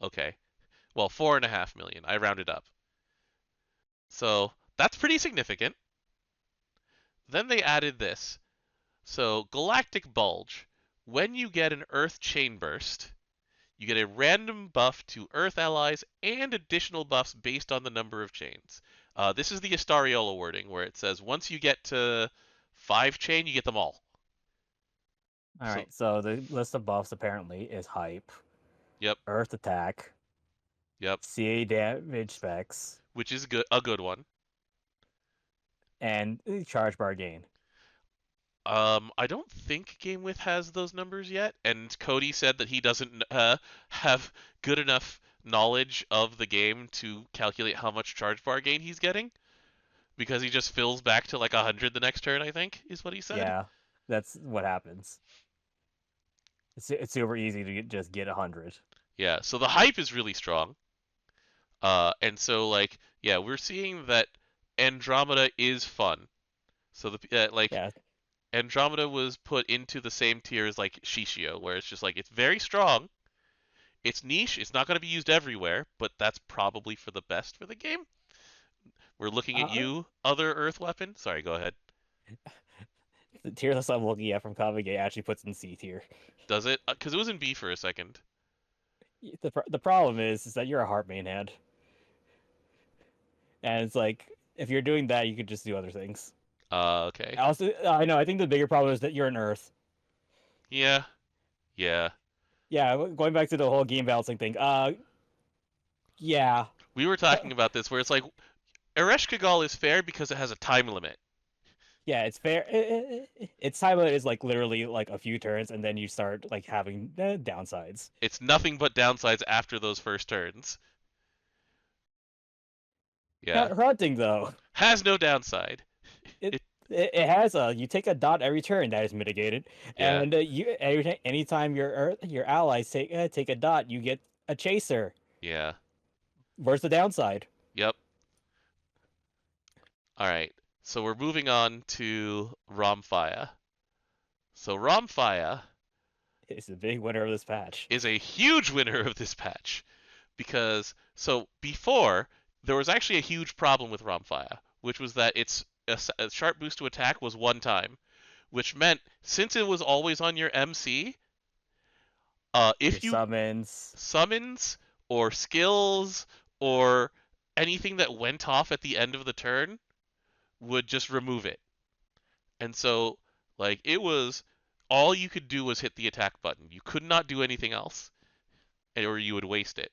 okay. Well, 4.5 million. I rounded up. So that's pretty significant. Then they added this. So Galactic Bulge. When you get an Earth Chain Burst, you get a random buff to Earth allies and additional buffs based on the number of chains. This is the Astariola wording where it says once you get to 5 chain, you get them all. All So, right, so the list of buffs apparently is hype, yep, Earth attack, yep, CA damage specs, which is good, a good one. and charge bar gain. I don't think GameWith has those numbers yet, and Cody said that he doesn't have good enough knowledge of the game to calculate how much charge bar gain he's getting because he just fills back to like 100 the next turn, I think, is what he said. Yeah, that's what happens. It's super easy to just get 100. Yeah, so the hype is really strong. And so like, yeah, we're seeing that Andromeda is fun. So the like Yeah, Andromeda was put into the same tier as like Shishio, where it's just like it's very strong. It's niche. It's not going to be used everywhere, but that's probably for the best for the game. We're looking at uh, you, other Earth weapon. Sorry, go ahead. the tier list I'm looking at from Kavage actually puts in C tier. Does it? Because it was in B for a second. The problem is that you're a heart main head, and it's like if you're doing that, you could just do other things. Okay. Also, I know. I think the bigger problem is that you're an Earth. Yeah. Yeah. Yeah, going back to the whole game balancing thing. Yeah, We were talking about this where it's like Ereshkigal is fair because it has a time limit. yeah, it's fair. Its time limit is like literally like a few turns, and then you start like having downsides. It's nothing but downsides after those first turns. Yeah. Hunting though, Has no downside. it It. it has a you take a dot every turn that is mitigated, Yeah. and anytime your allies take a dot, you get a chaser. Yeah. Where's the downside? Yep. All right. So we're moving on to Romfaya. So Romfaya It's a big winner of this patch. is a huge winner of this patch because so before there was actually a huge problem with Ramfaya, which was that a sharp boost to attack was one time, which meant since it was always on your MC, Your if you summons. summons or skills or anything that went off at the end of the turn would just remove it. And so, like, it was all you could do was hit the attack button. You could not do anything else, or you would waste it.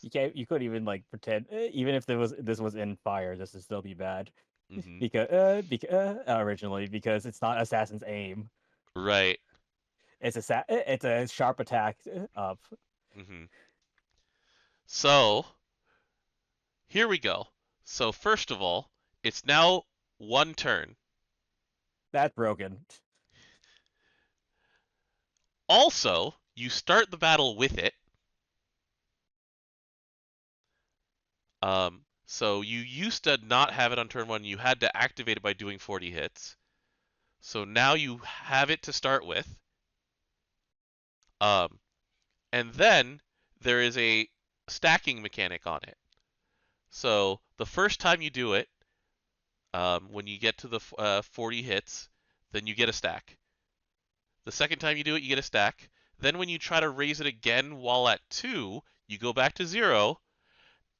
You can't. You couldn't even like pretend. Even if this was in fire, this would still be bad Hmm. because originally because it's not assassin's aim. Right. It's a sharp attack up. Hmm. So here we go. So first of all, it's now one turn. That's broken. Also, you start the battle with it. So you used to not have it on turn one. You had to activate it by doing 40 hits. So now you have it to start with. Um, and then there is a stacking mechanic on it. So the first time you do it, when you get to the 40 hits, then you get a stack. The second time you do it, you get a stack. Then when you try to raise it again while at 2, you go back to 0,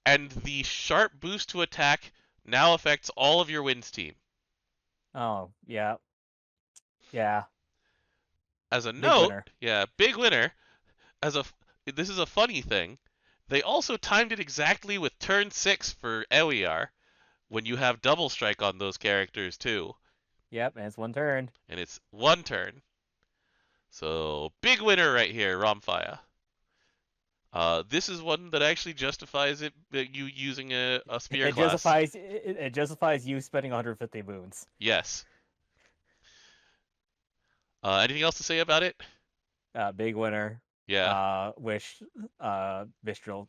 and the sharp boost to attack now affects all of your wins team. Oh yeah, yeah. As a Big note, winner. yeah, big winner. As a This is a funny thing. They also timed it exactly with turn 6 for Eliar when you have double strike on those characters too, Yep, and it's one turn. and it's one turn. So big winner right here, Ramfaya. This is one that actually justifies you using a spear class. It justifies you spending 150 moons. Yes. Anything else to say about it? Big winner. Yeah. Wish Mistral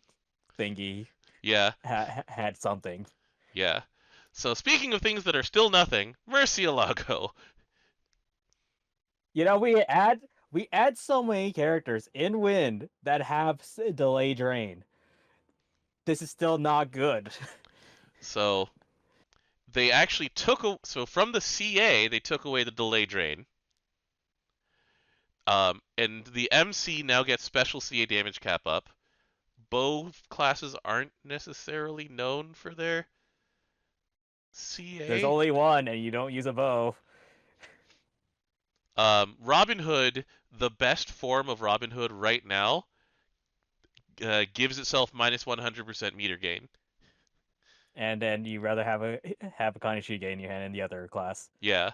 thingy Yeah. had something. Yeah. So speaking of things that are still nothing, Murcielago. You know, we add so many characters in Wind that have delay drain. This is still not good. So they actually so from the CA they took away the delay drain. And the MC now gets special CA damage cap up. Both classes aren't necessarily known for their There's CA. only one, and you don't use a bow. Robin Hood, the best form of Robin Hood right now, gives itself minus 100% meter gain. And then you rather have a Kanishi in your hand in the other class. Yeah.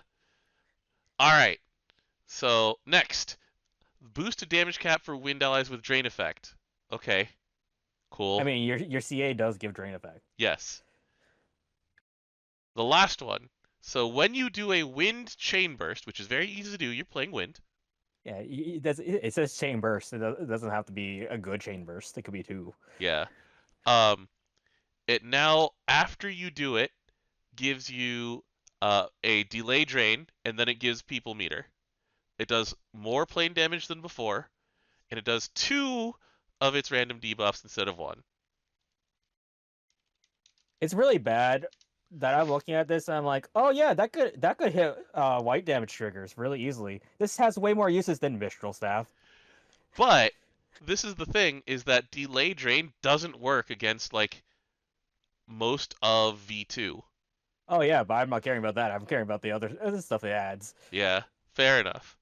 All right. So next, boost to damage cap for wind allies with drain effect. Okay. I Cool. mean, your CA does give drain effect. Yes. The last one. So when you do a wind chain burst, which is very easy to do, you're playing wind. Yeah, it says chain burst. It doesn't have to be a good chain burst. It could be two. Yeah. Um, it now after you do it gives you a delay drain, and then it gives people meter. It does more plane damage than before, and it does 2 of its random debuffs instead of 1. It's really bad that I'm looking at this and I'm like, oh yeah, that could hit white damage triggers really easily. This has way more uses than Mistral Staff. But this is the thing: is that delay drain doesn't work against like most of V2. Oh yeah, but I'm not caring about that. I'm caring about the other stuff it adds. Yeah, fair enough.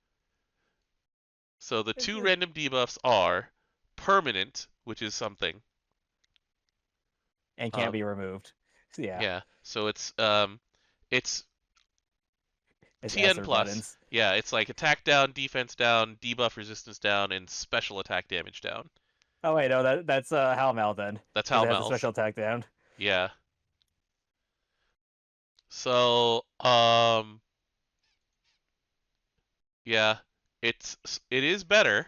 So the 2 random debuffs are permanent, which is something. And can't Um, be removed. So, yeah, yeah. So it's it's TN answer plus. buttons. Yeah, it's like attack down, defense down, debuff resistance down, and special attack damage down. Oh wait, no, that's Halmal then, That's because how it has a Mal's. special attack down. Yeah. So yeah, it is better,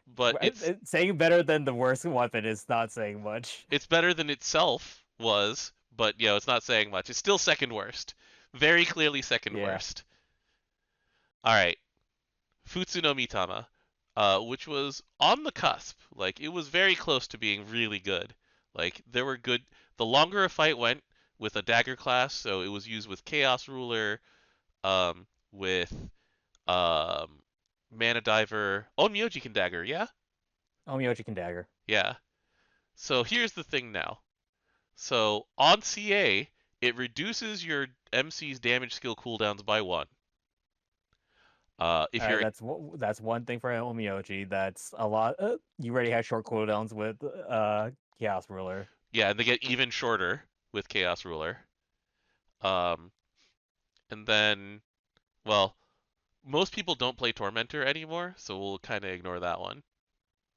but Saying better than the worst weapon is not saying much. it's better than itself was, but it's not saying much. It's still second worst. Very clearly second Yeah. worst. All right. Futsu no Mitama, which was on the cusp. Like it was very close to being really good. Like there were good. The longer a fight went with a dagger class, so it was used with Chaos Ruler, with um, Mana Diver. Oh, Myoji can dagger, yeah, Omioji can dagger. yeah. So here's the thing now. So on CA, it reduces your MC's damage skill cooldowns by one. If All right, you're that's one thing for Omioji. That's a lot. You already had short cooldowns with Chaos Ruler. yeah, and they get even shorter with Chaos Ruler. Um, and then well, most people don't play Tormentor anymore, so we'll kind of ignore that one.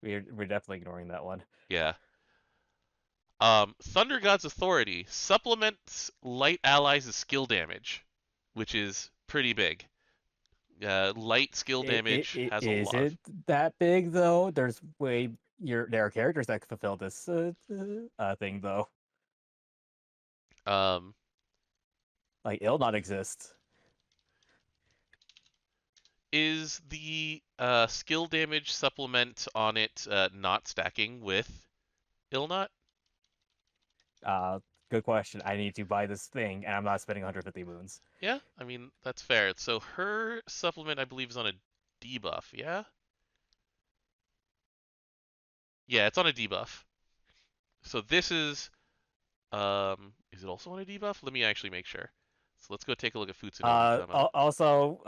We're definitely ignoring that one. Yeah. Thunder God's Authority supplements light allies' skill damage, which is pretty big. Light skill damage has a Is lot of. it that big though? There are characters that can fulfill this thing though. Um, Like it'll not exist. is the skill damage supplement on it not stacking with Ilnot? Uh, Good question. I need to buy this thing, and I'm not spending 150 moons. Yeah, I mean that's fair. So her supplement, I believe, is on a debuff. Yeah, yeah, it's on a debuff. So this is it also on a debuff? Let me actually make sure. So let's go take a look at Futsuno Mitama. Also,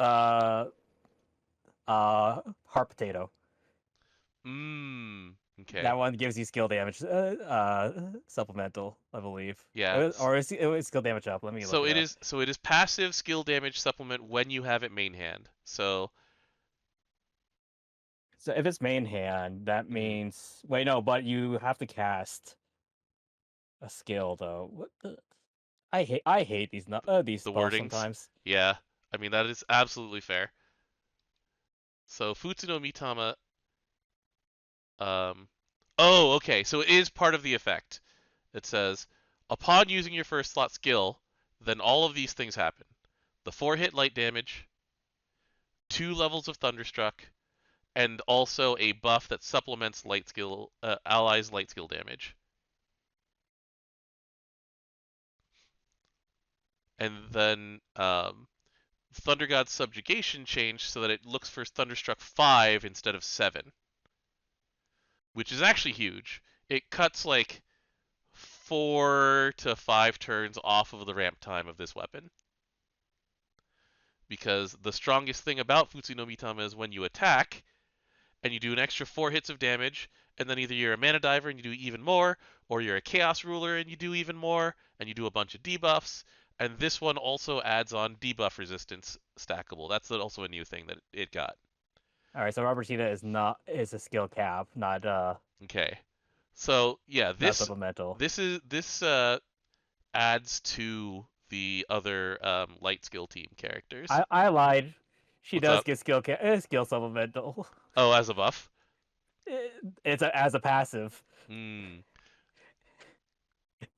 Heart Potato. Mmm. Okay. That one gives you skill damage, supplemental, I believe, Yeah. or it was skill damage up. Let me look So it it up. is. So it is passive skill damage supplement when you have it main hand. So. So if it's main hand, that Mhm. means wait, no, but you have to cast a skill though. What the? I hate these The buffs wordings. sometimes. Yeah. I mean that is absolutely fair. So Futsuno Mitama. Um. Oh, okay. So it is part of the effect. It says, upon using your first slot skill, then all of these things happen. The 4-hit light damage, 2 levels of Thunderstruck, and also a buff that supplements light skill allies light skill damage. And then Thunder God's Subjugation changed so that it looks for Thunderstruck 5 instead of 7, which is actually huge. It cuts like 4 to 5 turns off of the ramp time of this weapon. Because the strongest thing about Futsu no Mitama is when you attack and you do an extra 4 hits of damage, and then either you're a Mana Diver and you do even more, or you're a Chaos Ruler and you do even more, and you do a bunch of debuffs. And this one also adds on debuff resistance stackable. That's also a new thing that it got. All right, so Robertina is a skill cap, Okay. So yeah, not this supplemental. this is this adds to the other light skill team characters. I lied. She What's does up? get skill supplemental. Oh, as a buff. As a passive. Hmm.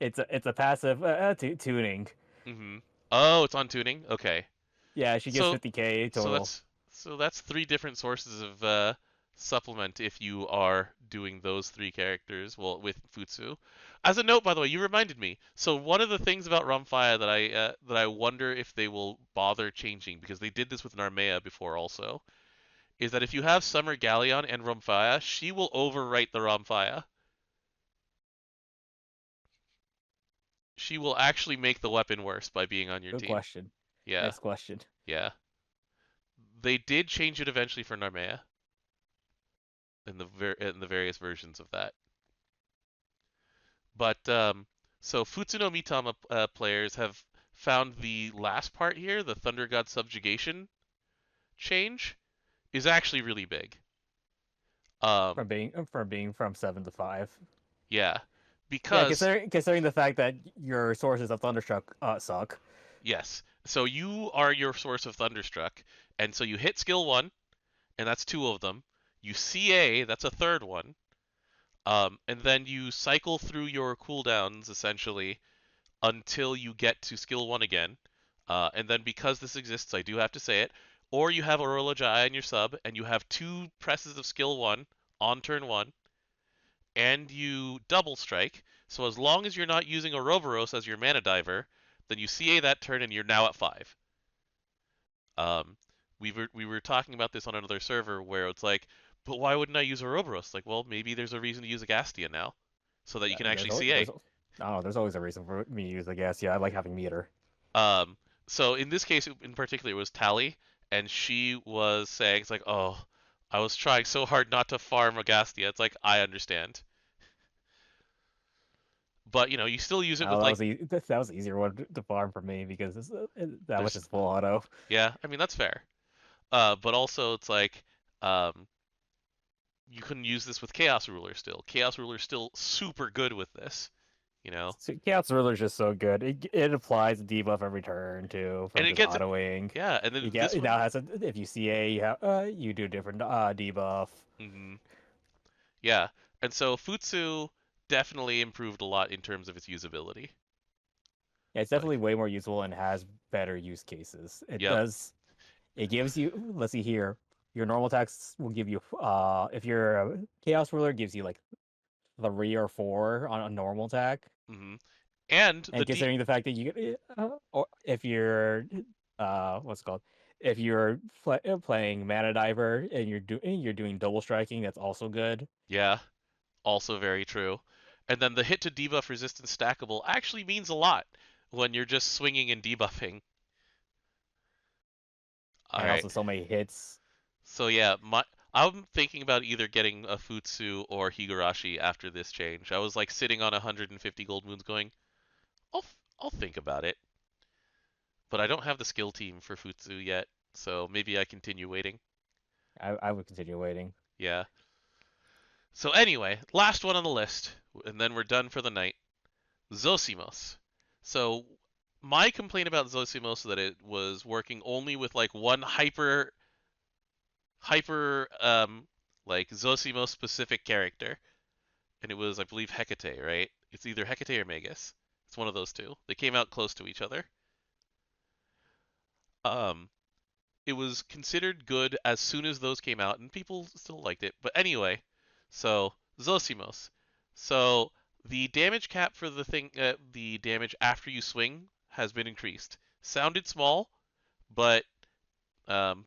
It's a passive tuning. Mm-hmm. Oh, it's on tuning. Okay. Yeah, she gets So 50k so total. that's three different sources of supplement if you are doing those three characters. Well, with Futsu. As a note, by the way, you reminded me. So one of the things about Rumfire that I wonder if they will bother changing because they did this with Narmea before also is that if you have Summer Galleon and Rumfire, she will overwrite the Rumfire. She will actually make the weapon worse by being on your Good team. question. Yeah, Next question. yeah. They did change it eventually for Narmea in the various versions of that. But so Futsuno Mitama players have found the last part here, the Thunder God subjugation change, is actually really big. Um, From being from 7 to 5. yeah, Yeah, because considering the fact that your sources of Thunderstruck suck. yes, so you are your source of Thunderstruck, and so you hit skill one, and that's two of them. You CA, that's a third one, and then you cycle through your cooldowns essentially until you get to skill one again. And then because this exists, I do have to say it. Or you have Aurora Jai in your sub, and you have two presses of skill one on turn one, and you double strike. So as long as you're not using Ouroboros as your mana diver, then you CA that turn and you're now at 5. Um, we were talking about this on another server where it's like, but why wouldn't I use Ouroboros? Like, well, maybe there's a reason to use Agastia now, so that you Yeah, can actually CA. I don't know. There's always a reason for me to use the gas. Yeah, I like having meter. Um, so in this case in particular, it was Tally, and she was saying, it's like, oh, I was trying so hard not to farm Agastia. It's like, I understand. But, you still use it Oh, with, like, that was the easier one to farm for me because that was there's, just full auto. yeah, I mean, that's fair. But also, it's like, um, you couldn't use this with Chaos Ruler still. Chaos Ruler's still super good with this, you know? So Chaos Ruler is just so good. It applies a debuff every turn too And from it just gets, autoing. yeah, and then You get this it one, now has a if you CA you do a different debuff. mhm, yeah. And so Futsu definitely improved a lot in terms of its usability. Yeah, it's definitely Like, way more useful and has better use cases. It yep, does. It gives you. Let's see here. Your normal attacks will give you. If your Chaos Ruler gives you like 3 or 4 on a normal attack, mhm. And the and considering the fact that or if you're, what's it called? If you're playing Mana Diver and you're doing double striking, that's also good. yeah, also very true. And then the hit to debuff resistance stackable actually means a lot when you're just swinging and debuffing. All And right. also so many hits. So yeah, I'm thinking about either getting a Futsu or Higurashi after this change. I was like sitting on 150 gold moons going, I'll think about it. But I don't have the skill team for Futsu yet, so maybe I continue waiting. I would continue waiting. Yeah. So anyway, last one on the list, and then we're done for the night. Zosimos. So my complaint about Zosimos is that it was working only with like one hyper like Zosimos specific character, and it was I believe Hecate, right? It's either Hecate or Magus. It's one of those two. They came out close to each other. Um, it was considered good as soon as those came out, and people still liked it. But anyway, so Zosimos. So the damage cap for the damage after you swing has been increased. Sounded small, but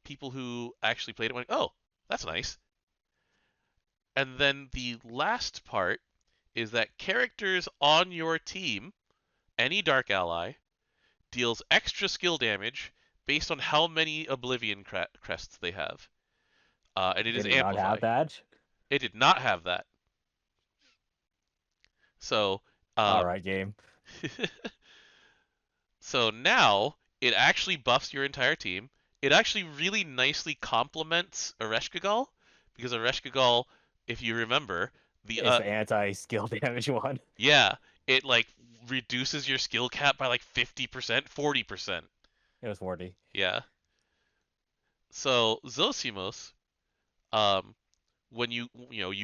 people who actually played it went, "Oh, that's nice." And then the last part is that characters on your team, any Dark Ally, deals extra skill damage based on how many Oblivion crests they have. And it is Did it not have Amplify. that? It did not have that. So, All um, right, game. so now it actually buffs your entire team. It actually really nicely complements Ereshkigal because Ereshkigal, if you remember, the It's the anti-skill damage one. yeah, it like reduces your skill cap by like 50%, 40%. It was 40. Yeah. So Zosimos, um, when you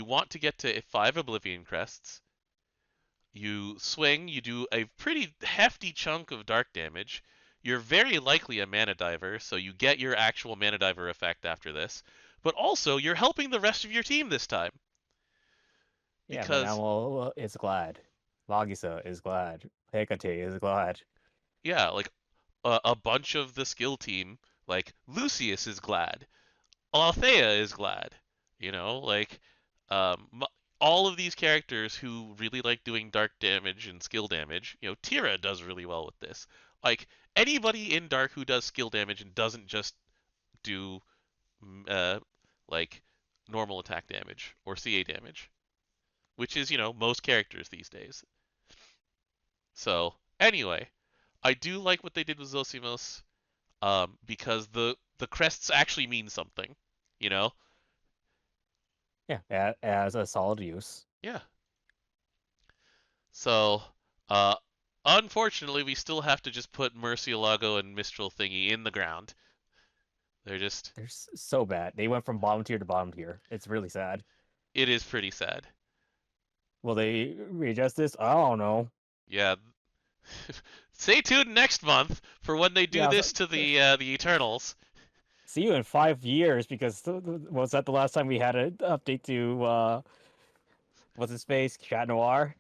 want to get to 5 Oblivion crests, you swing, you do a pretty hefty chunk of dark damage. You're very likely a mana diver, so you get your actual mana diver effect after this. But also, you're helping the rest of your team this time Yeah, because Manamo is glad. Magisa is glad. Hecate is glad. yeah, like a bunch of the skill team, like Lucius is glad, Althea is glad. Like um, all of these characters who really like doing dark damage and skill damage. Tira does really well with this. Like anybody in dark who does skill damage and doesn't just do uh like normal attack damage or CA damage, which is most characters these days. So anyway, I do like what they did with Zosimos, because the crests actually mean something. You know, Yeah, as a solid use. yeah. So, uh, unfortunately, we still have to just put Murcielago and Mistral thingy in the ground. They're just, They're so bad. They went from bottom tier to bottom tier. It's really sad. it is pretty sad. Will they readjust this? I don't know. Yeah. Stay tuned next month for when they do Yeah, this to the Eternals. see you in 5 years because was that the last time we had an update to what's his face? Chat Noir?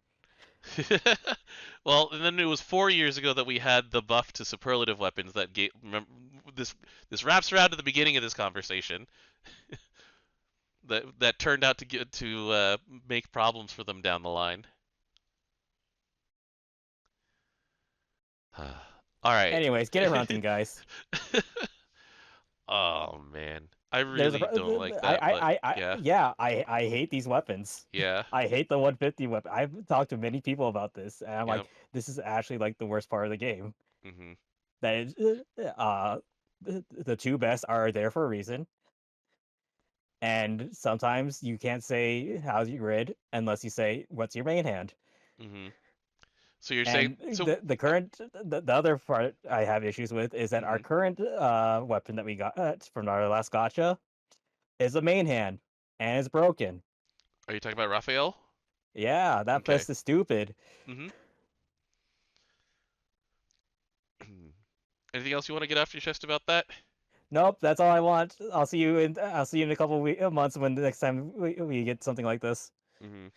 Well, and then it was 4 years ago that we had the buff to superlative weapons that gave. This this wraps around to the beginning of this conversation that turned out to get to make problems for them down the line. All right. Anyways, get it hunting, guys. Oh man, I There's a really don't like that, but yeah, yeah, I hate these weapons. yeah, I hate the 150 weapon. I've talked to many people about this, and I'm like, yep. this is actually like the worst part of the game. Mhm, That is, the two best are there for a reason, and sometimes you can't say how's your grid unless you say what's your main hand. mhm. So you're saying And so? the current the other part I have issues with is that our Mhm. current weapon that we got from our last gotcha is a main hand and it's broken. Are you talking about Raphael? Yeah, that Okay. fist is stupid. Mhm. Anything else you want to get off your chest about that? Nope, that's all I want. I'll see you in a couple months when the next time we get something like this. Mhm.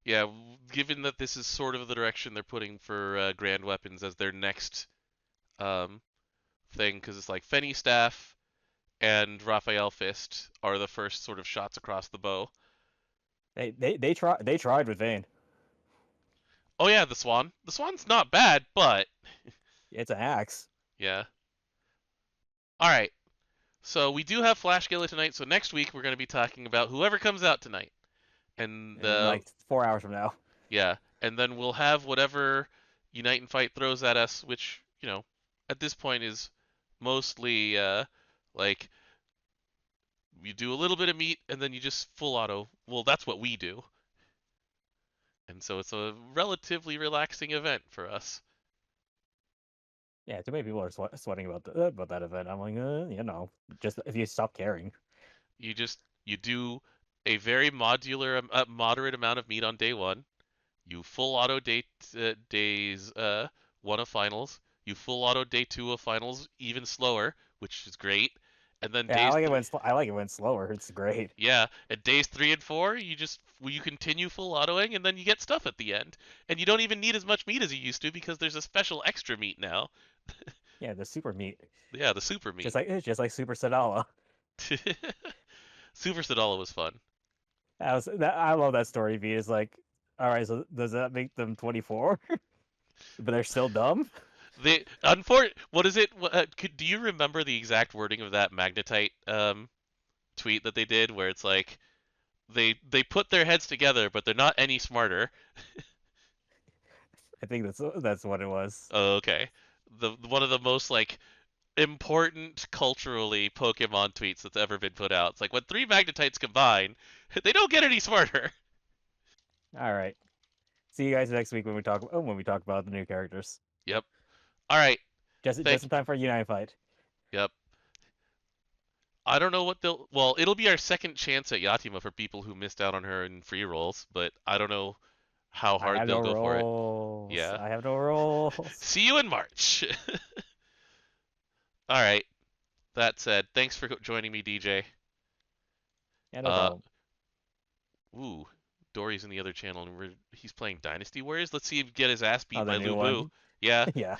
Yeah, given that this is sort of the direction they're putting for grand weapons as their next um thing, because it's like Fenny Staff and Raphael Fist are the first sort of shots across the bow. They tried with Vayne. Oh yeah, the Swan. The Swan's not bad, but It's an axe. yeah. All right. So we do have Flash Gala tonight. So next week we're going to be talking about whoever comes out tonight, and In like 4 hours from now. yeah, and then we'll have whatever Unite and Fight throws at us, which at this point is mostly like you do a little bit of meat and then you just full auto. Well, that's what we do, and so it's a relatively relaxing event for us. Yeah, too many people are sweating about that event. I'm like, just if you stop caring. You do a very moderate amount of meat on day one. You full auto days one of finals. You full auto day two of finals even slower, which is great. And then Yeah, I like it when it's slower. It's great. yeah, and days three and four, you continue full autoing, and then you get stuff at the end, and you don't even need as much meat as you used to because there's a special extra meat now. Yeah, the super meat, Yeah, the super meat. just like Super Cidala. Super Cidala was fun. I love that story beat. It's like, all right, so does that make them 24? But they're still dumb. What is it? Do you remember the exact wording of that Magnetite tweet that they did, where it's like they put their heads together, but they're not any smarter. I think that's what it was. Oh, okay. The one of the most like important culturally Pokemon tweets that's ever been put out. It's like when three Magnetites combine, they don't get any smarter. All right, see you guys next week when we talk about the new characters. Yep. All right. Just Thank. in time for a Unite fight. Yep. I don't know what they'll. Well, it'll be our second chance at Yatima for people who missed out on her in free rolls, but I don't know how I hard have no they'll go for it. rolls. Yeah. I have no rolls. See you in March. All right. That said, thanks for joining me, DJ. Yeah, no Uh, problem. ooh, Dory's in the other channel, and he's playing Dynasty Warriors. Let's see him get his ass Oh, beat the by new Lu Bu. one. Yeah. Yeah.